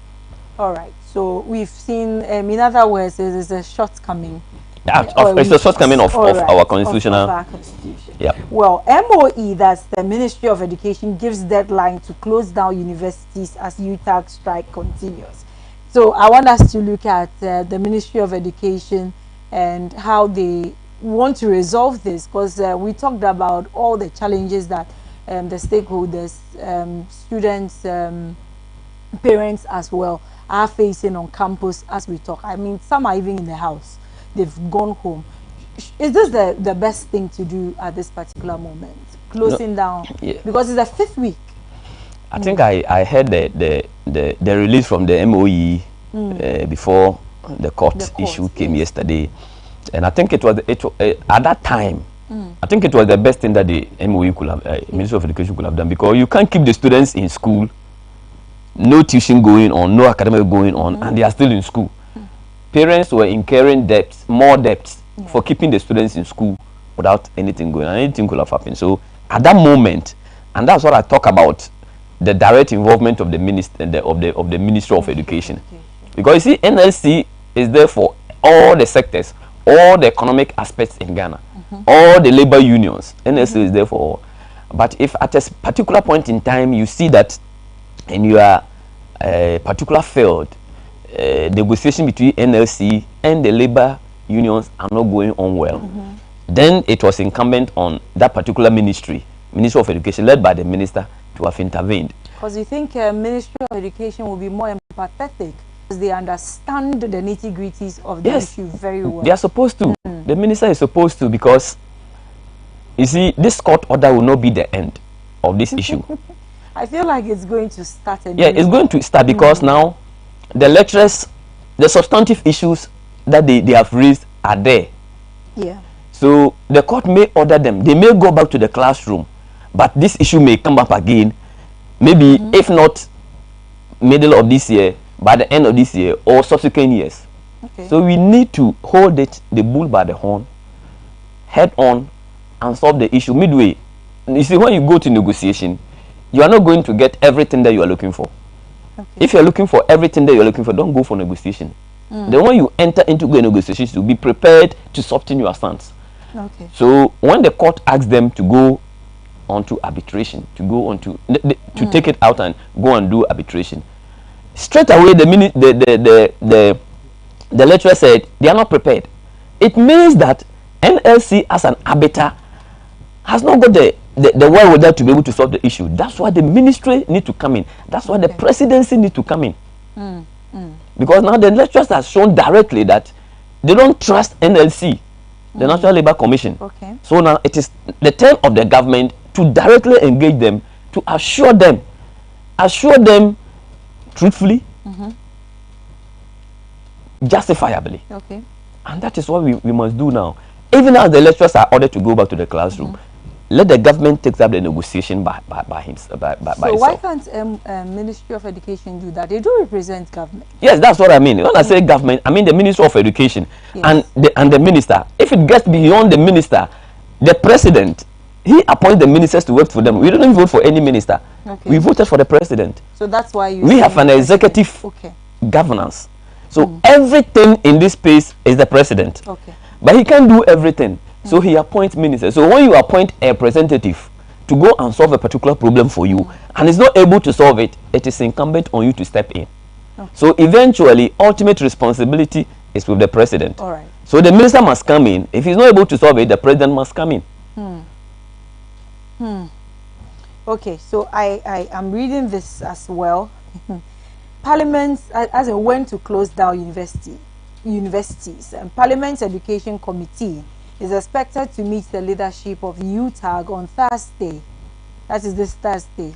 All right. So we've seen, in other words, there's a shortcoming. It's a shortcoming of our constitutional. Of our constitution. Yeah. Well, MOE, that's the Ministry of Education, gives deadline to close down universities as UTAG strike continues. So I want us to look at the Ministry of Education and how they want to resolve this, because we talked about all the challenges that the stakeholders, students, parents as well, are facing on campus as we talk. I mean, some are even in the house. They've gone home. Is this the best thing to do at this particular moment? Closing down? Because it's the 5th week. I think I heard the release from the MOE before the court issue came yesterday. And I think it was at that time, I think it was the best thing that the MOE could have, Ministry of Education could have done, because you can't keep the students in school, no tuition going on, no academic going on, and they are still in school. Parents were incurring debts, more debts, for keeping the students in school without anything going on. Anything could have happened. So at that moment, and that's what I talk about, the direct involvement of the minister of the Ministry of Education, because you see, NLC is there for all the sectors, all the economic aspects in Ghana, all the labor unions. NLC is there for all. But if at a particular point in time you see that in your particular field, negotiation between NLC and the labor unions are not going on well, then it was incumbent on that particular Ministry of Education, led by the minister, to have intervened. Because you think Ministry of Education will be more empathetic, because they understand the nitty-gritties of the issue very well. They are supposed to. The minister is supposed to, because you see, this court order will not be the end of this issue. I feel like it's going to start again. Yeah, it's going to start, because now the lecturers, the substantive issues that they have raised are there. Yeah. So the court may order them. They may go back to the classroom, but this issue may come up again, maybe if not middle of this year, by the end of this year, or subsequent years. So we need to hold the bull by the horn, head on, and solve the issue midway. You see, when you go to negotiation, you are not going to get everything that you are looking for. If you are looking for everything that you are looking for, don't go for negotiation. Then when you enter into the negotiations, to be prepared to soften your stance. So when the court asks them to go on to arbitration, to go on to take it out and go and do arbitration, straight away the lecturer said they are not prepared. It means that NLC as an arbiter has not got the wherewithal to be able to solve the issue. That's why the ministry need to come in. That's why the presidency need to come in. Because now the lecturers have shown directly that they don't trust NLC, the National Labour Commission. So now it is the turn of the government to directly engage them, to assure them truthfully, justifiably. And that is what we must do now. Even as the lecturers are ordered to go back to the classroom, let the government take up the negotiation by himself. So why can't Ministry of Education do that? They do represent government. Yes, that's what I mean. When I say government, I mean the Ministry of Education and the minister. If it gets beyond the minister, the president, he appoints the ministers to work for them. We don't vote for any minister. We voted for the president. So that's why we have an executive governance. So everything in this space is the president. But he can't do everything. So he appoints ministers. So when you appoint a representative to go and solve a particular problem for you and is not able to solve it, it is incumbent on you to step in. Okay. So eventually, ultimate responsibility is with the president. All right. So the minister must come in. If he's not able to solve it, the president must come in. Okay, so I am reading this as well. Parliament, as it went to close down universities, and Parliament's Education Committee is expected to meet the leadership of UTAG on Thursday. That is this Thursday.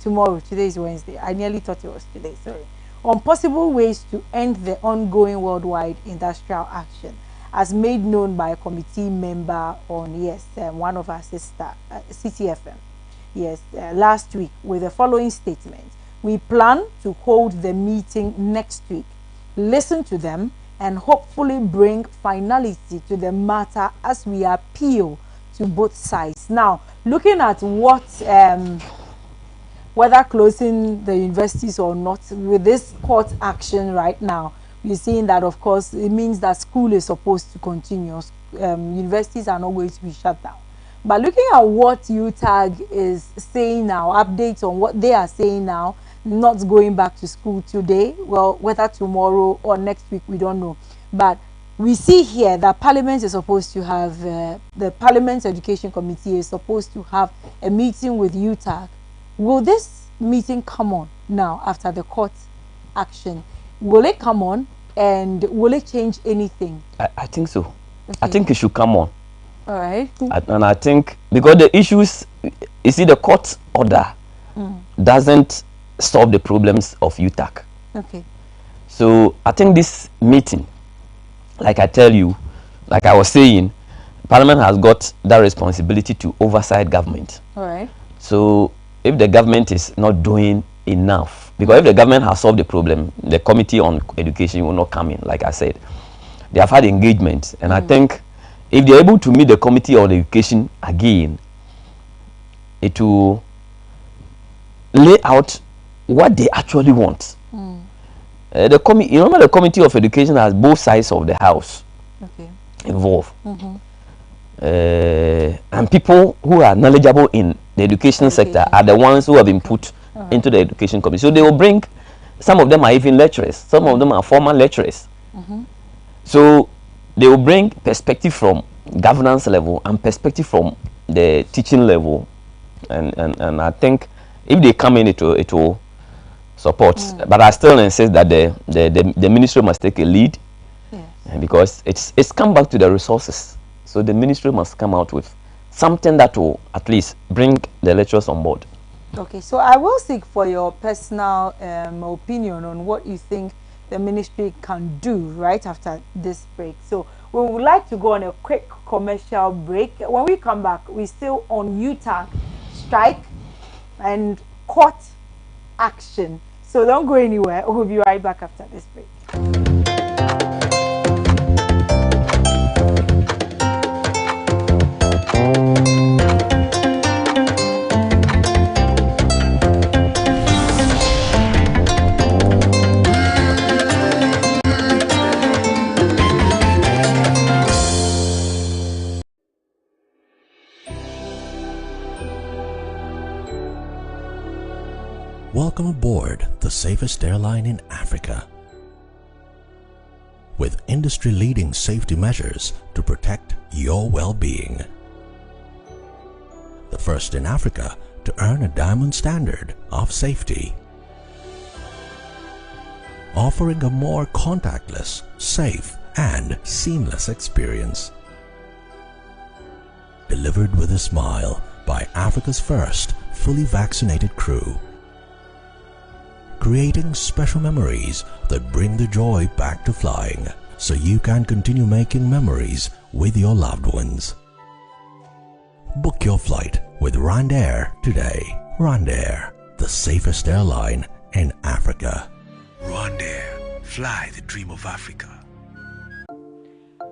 Tomorrow. Today is Wednesday. I nearly thought it was today. Sorry. On possible ways to end the ongoing worldwide industrial action, as made known by a committee member on one of our sister CTFM. Last week with the following statement: we plan to hold the meeting next week, listen to them, and hopefully bring finality to the matter as we appeal to both sides. Now, looking at what whether closing the universities or not, with this court action right now, we're seeing that, of course, it means that school is supposed to continue. Universities are not going to be shut down. But looking at what UTAG is saying now, updates on what they are saying now, not going back to school today, well, whether tomorrow or next week, we don't know. But we see here that Parliament is supposed to have, the Parliament's Education Committee is supposed to have a meeting with UTAG. Will this meeting come on now after the court action? Will it come on, and will it change anything? I think so. Okay. I think it should come on. All right. And I think because the issues, you see, the court order doesn't solve the problems of UTAG. Okay. So I think this meeting, like I tell you, like I was saying, Parliament has got that responsibility to oversight government. All right. So if the government is not doing enough, because if the government has solved the problem, the Committee on Education will not come in, like I said. They have had engagement, and I think if they're able to meet the Committee on Education again, it will lay out what they actually want. The Committee of Education has both sides of the house involved. And people who are knowledgeable in the education sector are the ones who have been put into the Education Committee. So they will bring, some of them are even lecturers, some of them are former lecturers. So they will bring perspective from governance level and perspective from the teaching level, and I think if they come in, it will support. But I still insist that the ministry must take a lead, because it's come back to the resources. So the ministry must come out with something that will at least bring the lecturers on board. Okay, so I will seek for your personal opinion on what you think the ministry can do right after this break. So we would like to go on a quick commercial break. When we come back, we're still on UTAG strike and court action. So don't go anywhere. We'll be right back after this break. Welcome aboard the safest airline in Africa. With industry-leading safety measures to protect your well-being. The first in Africa to earn a diamond standard of safety. Offering a more contactless, safe, and seamless experience. Delivered with a smile by Africa's first fully vaccinated crew. Creating special memories that bring the joy back to flying, so you can continue making memories with your loved ones. Book your flight with RwandAir today. RwandAir, the safest airline in Africa. RwandAir, fly the dream of Africa.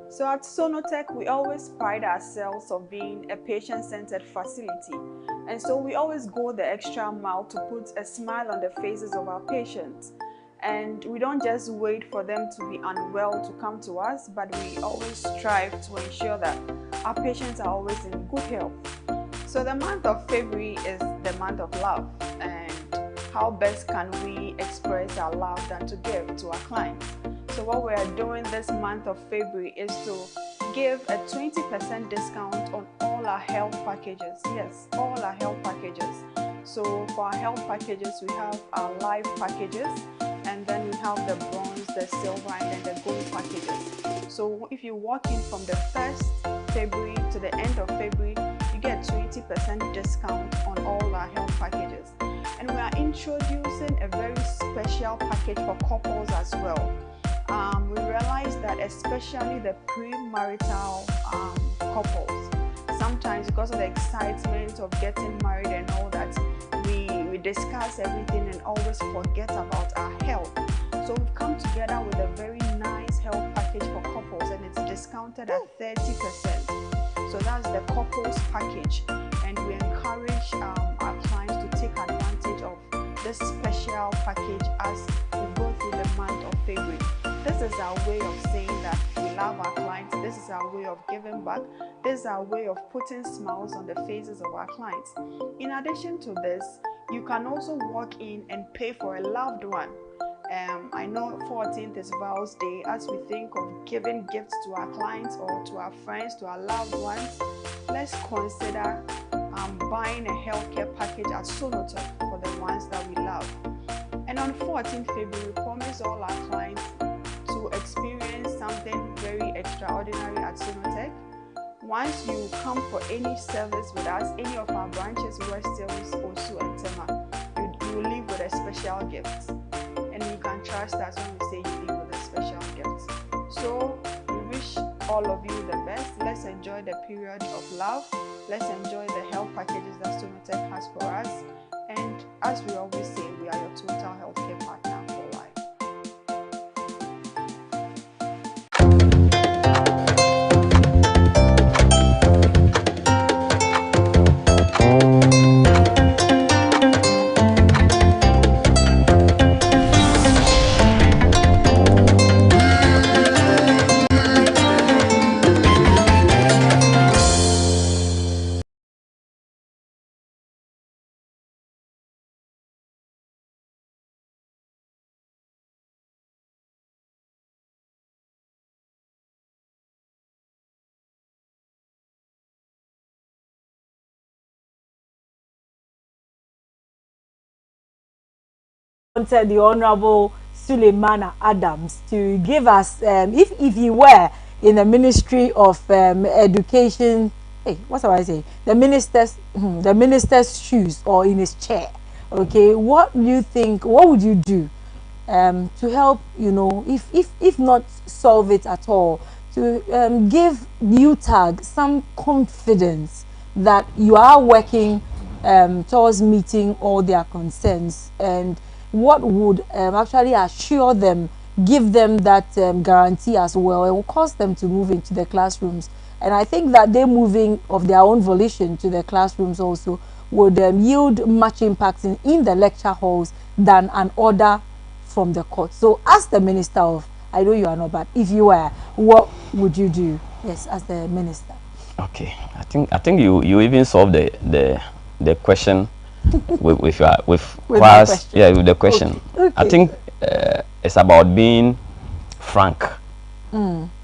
So at Sonotech, we always pride ourselves on being a patient-centered facility. And so we always go the extra mile to put a smile on the faces of our patients. And we don't just wait for them to be unwell to come to us, but we always strive to ensure that our patients are always in good health. So the month of February is the month of love, and how best can we express our love than to give to our clients? So what we are doing this month of February is to give a 20% discount on all our health packages. Yes, all our health packages. So for our health packages, we have our life packages, and then we have the bronze, the silver, and then the gold packages. So if you walk in from the 1st February to the end of February, you get 20% discount on all our health packages. And we are introducing a very special package for couples as well. We realized that especially the premarital couples, sometimes because of the excitement of getting married and all that, we discuss everything and always forget about our health. So we've come together with a very nice health package for couples, and it's discounted at 30%. So that's the couples package, and we encourage our clients to take advantage of this special package as we go through the month of February. This is our way of saying that we love our clients. This is our way of giving back. This is our way of putting smiles on the faces of our clients. In addition to this, you can also walk in and pay for a loved one. I know 14th is Vows Day. As we think of giving gifts to our clients or to our friends, to our loved ones, let's consider buying a healthcare package at Sonotech for the ones that we love. And on 14th February, we promise all our clients to experience something very extraordinary at Sonotech. Once you come for any service with us, any of our branches, West Hills, Osu, and Tema, you will leave with a special gift. And you can trust us when we say you leave with a special gift. So we wish all of you the best. Let's enjoy the period of love. Let's enjoy the health packages that Sonotech has for us. And as we always say, we are your total healthcare partner for life. Wanted the Honorable Suleimana Adams to give us, if he were in the Ministry of Education, hey, what do I say? The minister's shoes or in his chair. Okay, what do you think? What would you do to help? You know, if not solve it at all, to give UTAG some confidence that you are working towards meeting all their concerns, and what would actually assure them, give them that guarantee as well, and will cause them to move into the classrooms. And I think that they moving of their own volition to the classrooms also would yield much impact in the lecture halls than an order from the court. So as the Minister of, I know you are not, but if you were, what would you do? Yes, as the Minister. Okay, I think you even solved the question with the question. Okay. I think it's about being frank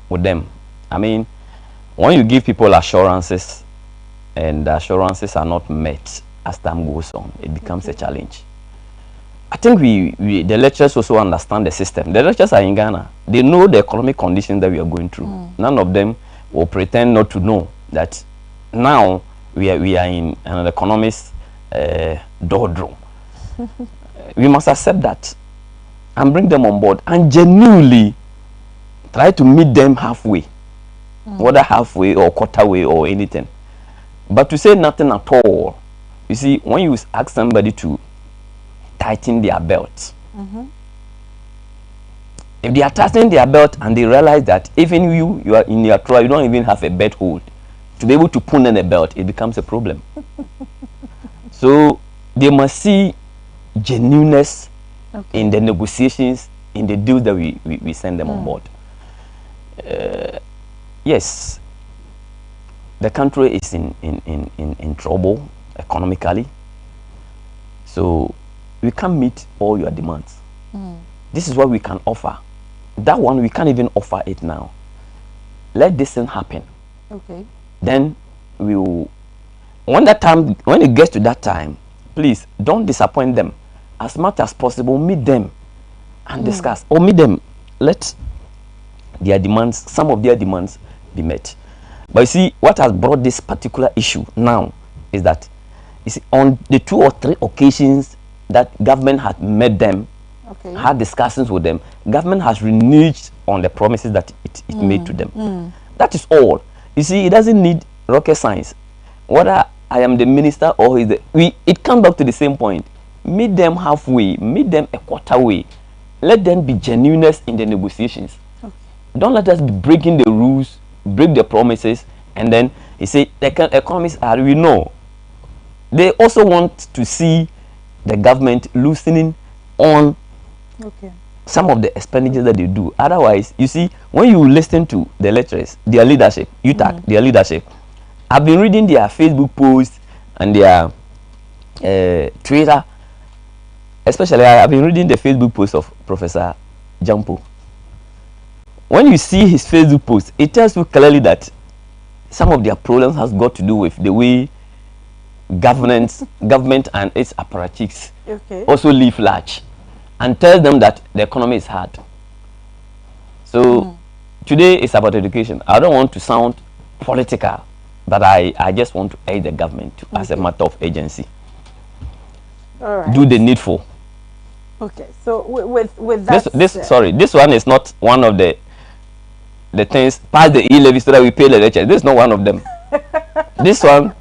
with them. I mean, when you give people assurances and the assurances are not met as time goes on, it becomes a challenge. I think the lecturers also understand the system. The lecturers are in Ghana. They know the economic conditions that we are going through. None of them will pretend not to know that now we are in an economist doldrum. We must accept that and bring them on board and genuinely try to meet them halfway, whether halfway or quarter way or anything. But to say nothing at all, you see, when you ask somebody to tighten their belt, if they are tightening their belt and they realize that even you are in your trial, you don't even have a belt hold to be able to pull in a belt, it becomes a problem. So they must see genuineness in the negotiations, in the deals that we send them on board. Yes, the country is in trouble economically. So we can't meet all your demands. This is what we can offer. That one, we can't even offer it now. Let this thing happen. Okay. Then we will, when it gets to that time, please don't disappoint them. As much as possible, meet them and discuss. Or meet them, let their demands, some of their demands be met. But you see, what has brought this particular issue now is that, you see, on the 2 or 3 occasions that government had met them, had discussions with them, government has reneged on the promises that it made to them. That is all. You see, it doesn't need rocket science. Whether I am the minister or it comes back to the same point. Meet them halfway, meet them a quarter way. Let them be genuineness in the negotiations. Don't let us be breaking the rules, break the promises, and then you say the economists are, we know. They also want to see the government loosening on some of the expenditures that they do. Otherwise, you see, when you listen to the lecturers, their leadership, their leadership, I've been reading their Facebook posts and their Twitter. Especially, I've been reading the Facebook post of Professor Jampo. When you see his Facebook post, it tells you clearly that some of their problems has got to do with the way government and its apparatchiks also live large, and tell them that the economy is hard. So today is about education. I don't want to sound political, but I just want to aid the government as a matter of agency. All right. Do the needful. Okay, so with that, this one is not one of the things. Pass the e-levy so that we pay the lecture. This is not one of them. This one,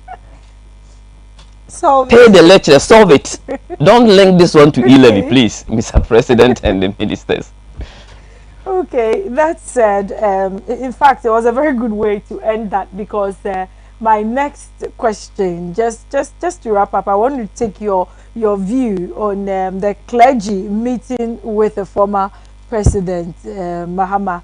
so pay the lecture, solve it. Don't link this one to e-levy, please, Mr. President and the ministers. Okay, that said, in fact, it was a very good way to end that, because my next question, just to wrap up, I want to take your view on the clergy meeting with the former president Mahama.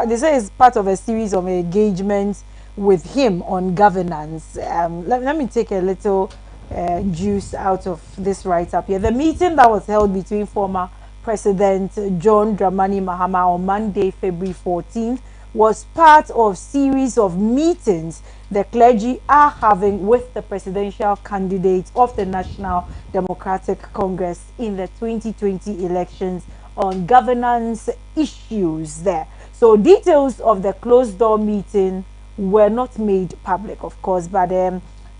They say it's part of a series of engagements with him on governance. Let me take a little juice out of this write-up here. The meeting that was held between former President John Dramani Mahama on Monday, February 14th, was part of series of meetings the clergy are having with the presidential candidate of the National Democratic Congress in the 2020 elections on governance issues there. So details of the closed-door meeting were not made public, of course, but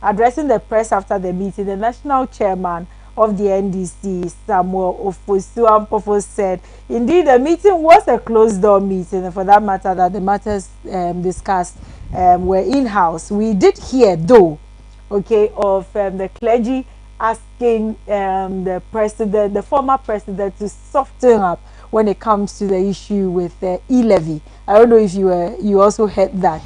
addressing the press after the meeting, the national chairman of the NDC, Samuel Ofosu-Ampofo, said, indeed, the meeting was a closed-door meeting, and for that matter, that the matters discussed were in-house. We did hear, though, of the clergy asking the former president, to soften up when it comes to the issue with e-levy. I don't know if you also heard that.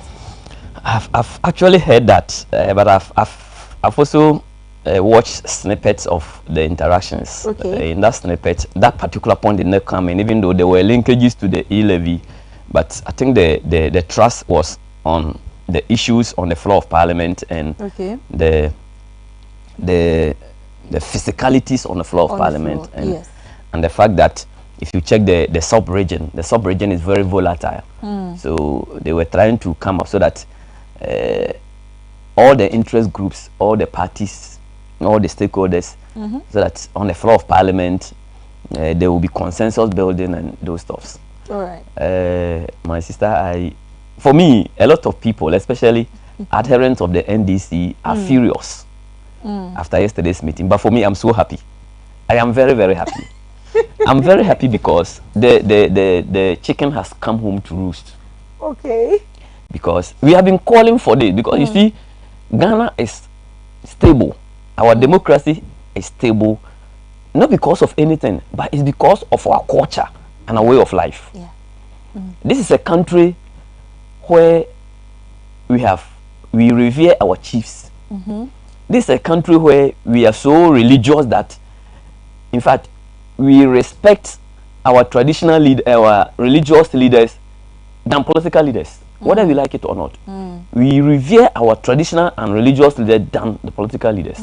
I've actually heard that, but I've also watched snippets of the interactions. In that snippet, that particular point did not come in, even though there were linkages to the e-levy. But I think the thrust was on the issues on the floor of Parliament and the physicalities on the floor of Parliament, and the fact that if you check the sub-region is very volatile. So they were trying to come up so that all the interest groups, all the parties, all the stakeholders, so that on the floor of Parliament there will be consensus building and those stuffs. All right. My sister, for me, a lot of people, especially adherents of the NDC, are furious after yesterday's meeting. But for me, I'm so happy. I am very, very happy. I'm very happy because the chicken has come home to roost. Okay. Because we have been calling for this. Because you see, Ghana is stable. Our democracy is stable, not because of anything, but it's because of our culture and our way of life. This is a country where we revere our chiefs. This is a country where we are so religious that, in fact, we respect our traditional our religious leaders than political leaders. whether we like it or not. We revere our traditional and religious leaders than the political leaders.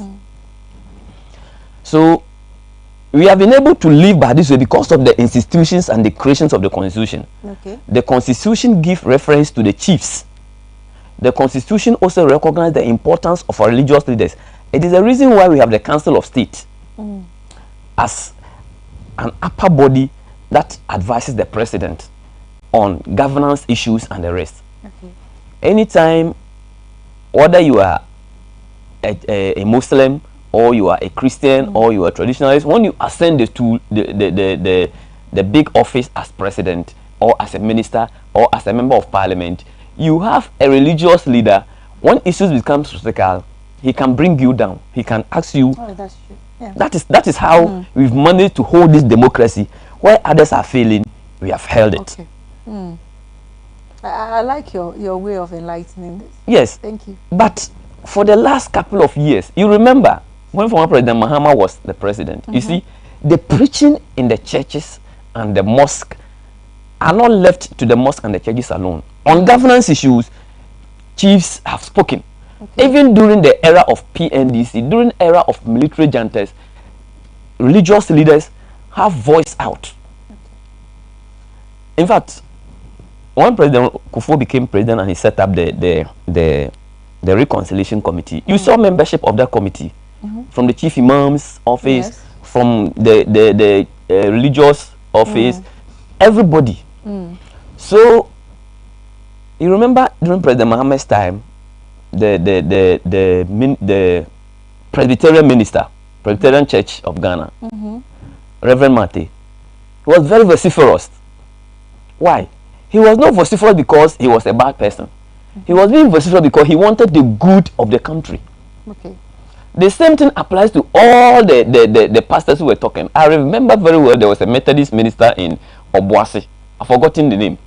So we have been able to live by this way because of the institutions and the creations of the Constitution. Okay. The Constitution gives reference to the chiefs. The Constitution also recognizes the importance of our religious leaders. It is the reason why we have the Council of State as an upper body that advises the president on governance issues and the rest. Okay. Anytime, whether you are a Muslim or you are a Christian or you are a traditionalist, when you ascend the big office as president or as a minister or as a member of parliament, you have a religious leader. When issues become critical, he can bring you down. He can ask you. Oh, that's true. Yeah. That is how we've managed to hold this democracy. Where others are failing, we have held it. Okay. I like your way of enlightening this. Yes. Thank you. But for the last couple of years, you remember when former President Mahama was the president, you see, the preaching in the churches and the mosque are not left to the mosque and the churches alone. On governance issues, chiefs have spoken. Okay. Even during the era of PNDC, during the era of military juntas, religious leaders have voiced out. Okay. In fact, when President Kufuor became president and he set up the reconciliation committee, you saw membership of that committee from the chief imam's office, from the religious office, everybody. So you remember during President Mahama's time, the Presbyterian minister, Presbyterian Church of Ghana, Reverend Mate, was very vociferous. Why? He was not vociferous because he was a bad person. He was being vociferous because he wanted the good of the country. Okay. The same thing applies to all the pastors who were talking. I remember very well there was a Methodist minister in Obuasi. I've forgotten the name.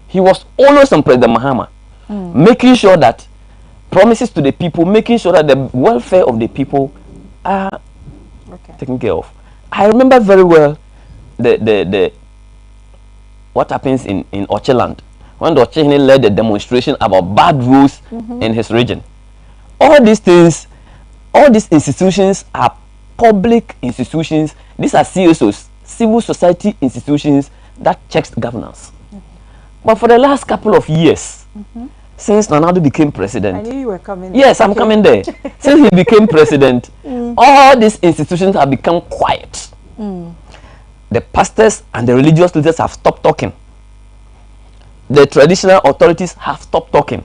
He was always on President Mahama, making sure that promises to the people, making sure that the welfare of the people are taken care of. I remember very well what happens in Ocheland when the Ochehene led the demonstration about bad rules in his region. All these things, all these institutions are public institutions. These are CSOs, civil society institutions that checks governance. But for the last couple of years, since Nana Addo became president, I knew you were coming. Yes, I'm coming there. Since he became president, all these institutions have become quiet. The pastors and the religious leaders have stopped talking. The traditional authorities have stopped talking.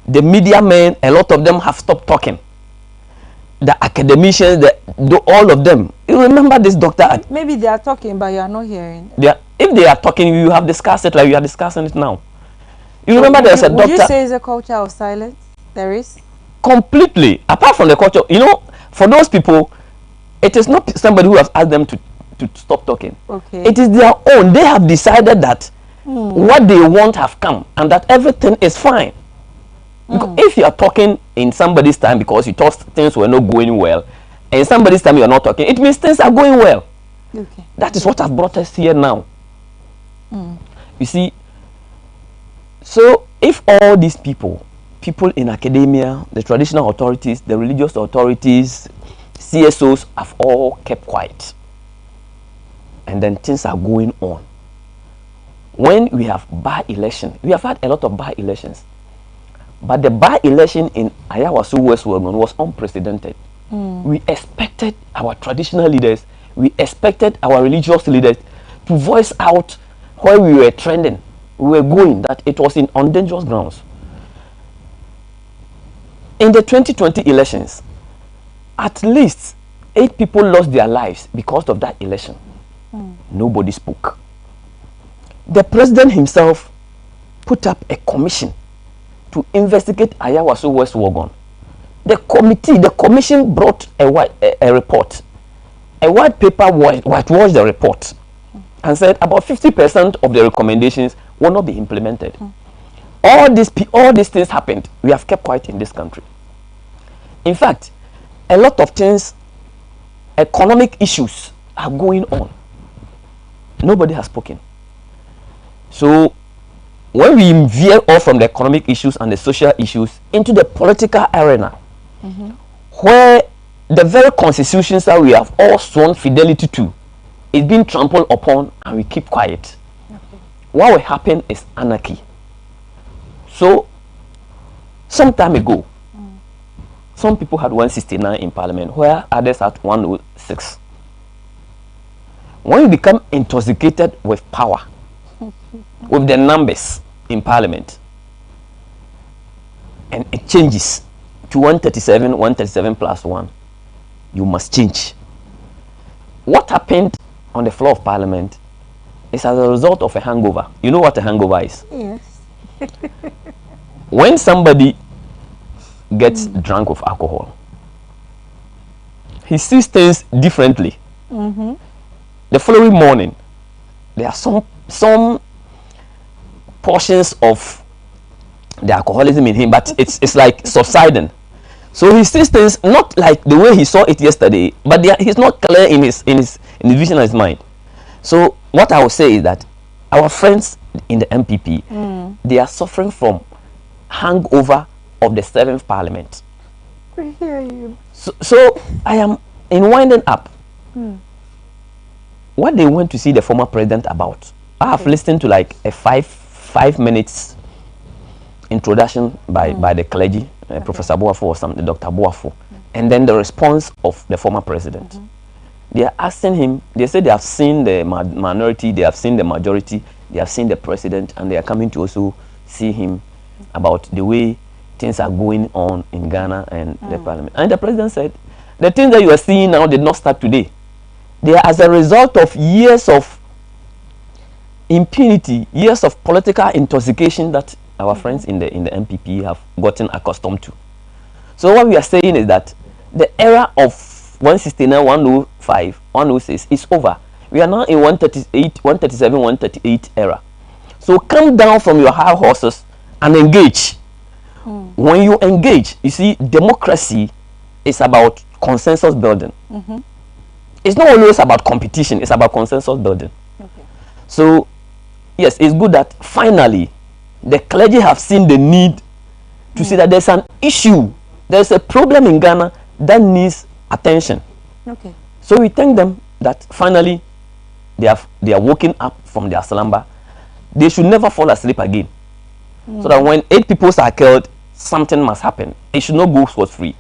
The media men, a lot of them have stopped talking. The academicians, all of them. You remember this doctor? Maybe they are talking, but you are not hearing. If they are talking, you have discussed it like you are discussing it now. You remember there's a doctor. Would you say it's a culture of silence? There is? Completely. Apart from the culture, you know, for those people, it is not somebody who has asked them to stop talking. Okay. It is their own. They have decided that what they want have come and that everything is fine. Because if you are talking in somebody's time because you thought things were not going well, and in somebody's time you are not talking, it means things are going well. Okay. That is what has brought us here now. You see, so if all these people in academia, the traditional authorities, the religious authorities, CSOs have all kept quiet, and then things are going on. When we have by-election, we have had a lot of by-elections, but the by-election in Ayawaso West Wuogon was unprecedented. We expected our traditional leaders, we expected our religious leaders to voice out where we were trending, we were going, that it was on dangerous grounds. In the 2020 elections, at least 8 people lost their lives because of that election. Nobody spoke. The president himself put up a commission to investigate Ayawaso West Wuogon. The commission brought a report. A white paper whitewashed the report and said about 50% of the recommendations will not be implemented. All these things happened. We have kept quiet in this country. In fact, a lot of things, economic issues are going on. Nobody has spoken. So when we veer off from the economic issues and the social issues into the political arena, where the very constitutions that we have all sworn fidelity to is being trampled upon and we keep quiet, what will happen is anarchy. So, some time ago, some people had 169 in parliament, where others had 106. When you become intoxicated with power, with the numbers in parliament, and it changes to 137 plus 1, you must change. What happened on the floor of parliament is as a result of a hangover. You know what a hangover is? Yes. When somebody gets drunk with alcohol, he sees things differently. The following morning, there are some portions of the alcoholism in him, but it's like subsiding. So he sees things not like the way he saw it yesterday, but he's not clear in his vision of his mind. So what I will say is that our friends in the MPP, they are suffering from hangover of the 7th Parliament. We hear you. So I am in winding up. What they went to see the former president about, I have listened to like a five minutes introduction by the clergy, Professor Boafo or something, Dr. Boafo, and then the response of the former president. They are asking him, they say they have seen the minority, they have seen the majority, they have seen the president, and they are coming to also see him about the way things are going on in Ghana and the parliament. And the president said, the things that you are seeing now did not start today. They are as a result of years of impunity, years of political intoxication that our friends in the MPP have gotten accustomed to. So what we are saying is that the era of 169, 105, 106 is over. We are now in 138, 137, 138 era. So come down from your high horses and engage. When you engage, you see, democracy is about consensus building. It's not always about competition, it's about consensus building. So yes, it's good that finally the clergy have seen the need to see that there's an issue, there's a problem in Ghana that needs attention. So we thank them that finally they are waking up from their slumber. They should never fall asleep again. So that when 8 people are killed, something must happen. It should not go scot-free.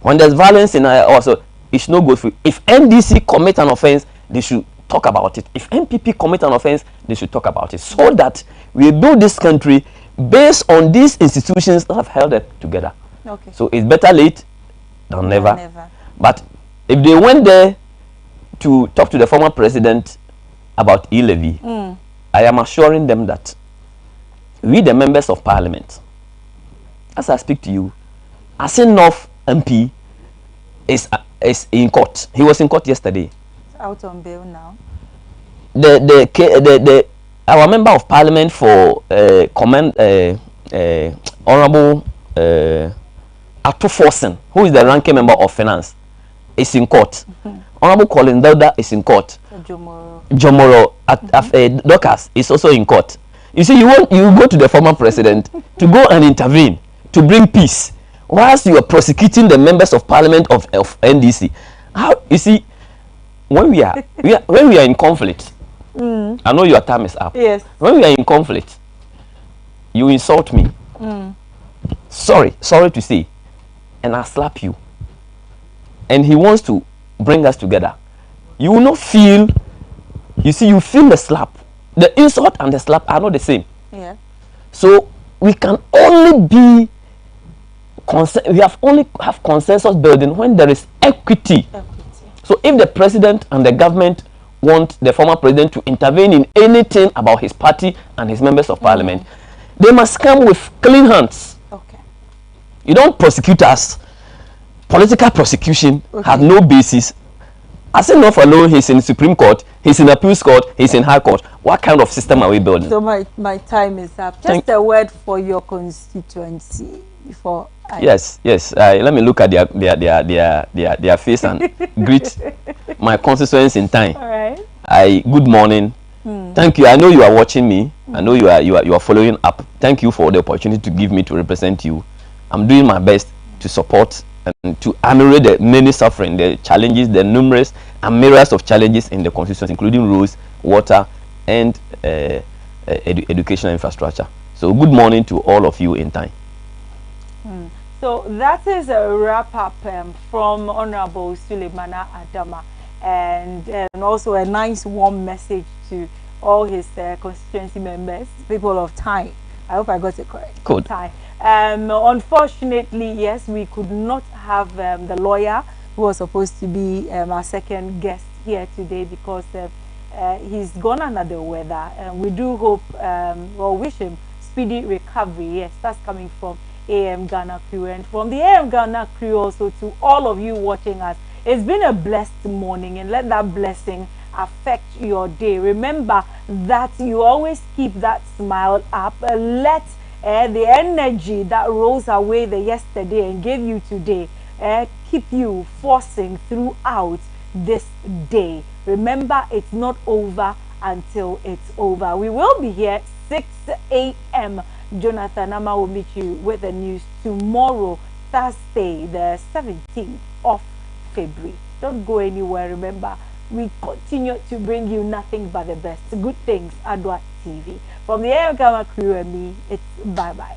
When there's violence in also, it should not go free. If NDC commit an offense, they should talk about it. If MPP commit an offense, they should talk about it, so that we build this country based on these institutions that have held it together. So it's better late than never. But if they went there to talk to the former president about e-levy, I am assuring them that we, the members of parliament, as I speak to you, Asin MP is in court. He was in court yesterday. Out on bail now. Our member of parliament for Honorable Ato Forsen, who is the ranking member of finance, is in court. Honorable Colin Dauda is in court. Jomoro Dorcas is also in court. You see, you go to the former president to go and intervene to bring peace, whilst you are prosecuting the members of parliament of NDC. How, you see, when we are in conflict, I know your time is up. Yes. When we are in conflict, you insult me. Sorry to say, and I slap you. And he wants to bring us together. You will not feel. You see, you feel the slap. The insult and the slap are not the same. Yeah. So we can only be we have consensus building when there is equity. So if the president and the government want the former president to intervene in anything about his party and his members of parliament, they must come with clean hands. You don't prosecute us. Political prosecution has no basis. As enough alone, he's in Supreme Court, he's in Appeals Court, he's in High Court. What kind of system are we building? So my time is up. Just a word for your constituency before I... Yes. Let me look at their face and greet my constituents in time. All right. Good morning. Thank you. I know you are watching me. I know you are following up. Thank you for the opportunity to give me to represent you. I'm doing my best to support and to ameliorate the many suffering, the challenges, the numerous and myriads of challenges in the constituency, including roads, water, and educational infrastructure. So good morning to all of you in time. So that is a wrap up from Honorable Sulemana Adama, and also a nice warm message to all his constituency members, people of Thai. I hope I got it correct. Good. Thai. Unfortunately, yes, we could not have the lawyer who was supposed to be our second guest here today because he's gone under the weather. We do hope, wish him speedy recovery. Yes, that's coming from AM Ghana crew, and from the AM Ghana crew also to all of you watching us. It's been a blessed morning, and let that blessing affect your day. Remember that you always keep that smile up. Let the energy that rolls away the yesterday and gave you today keep you forcing throughout this day. Remember, it's not over until it's over. We will be here 6 a.m. Jonathan Ama will meet you with the news tomorrow, Thursday, the 17th of February. Don't go anywhere. Remember, we continue to bring you nothing but the best. Good things, Adwa TV. From the AM Ghana crew and me, it's bye-bye.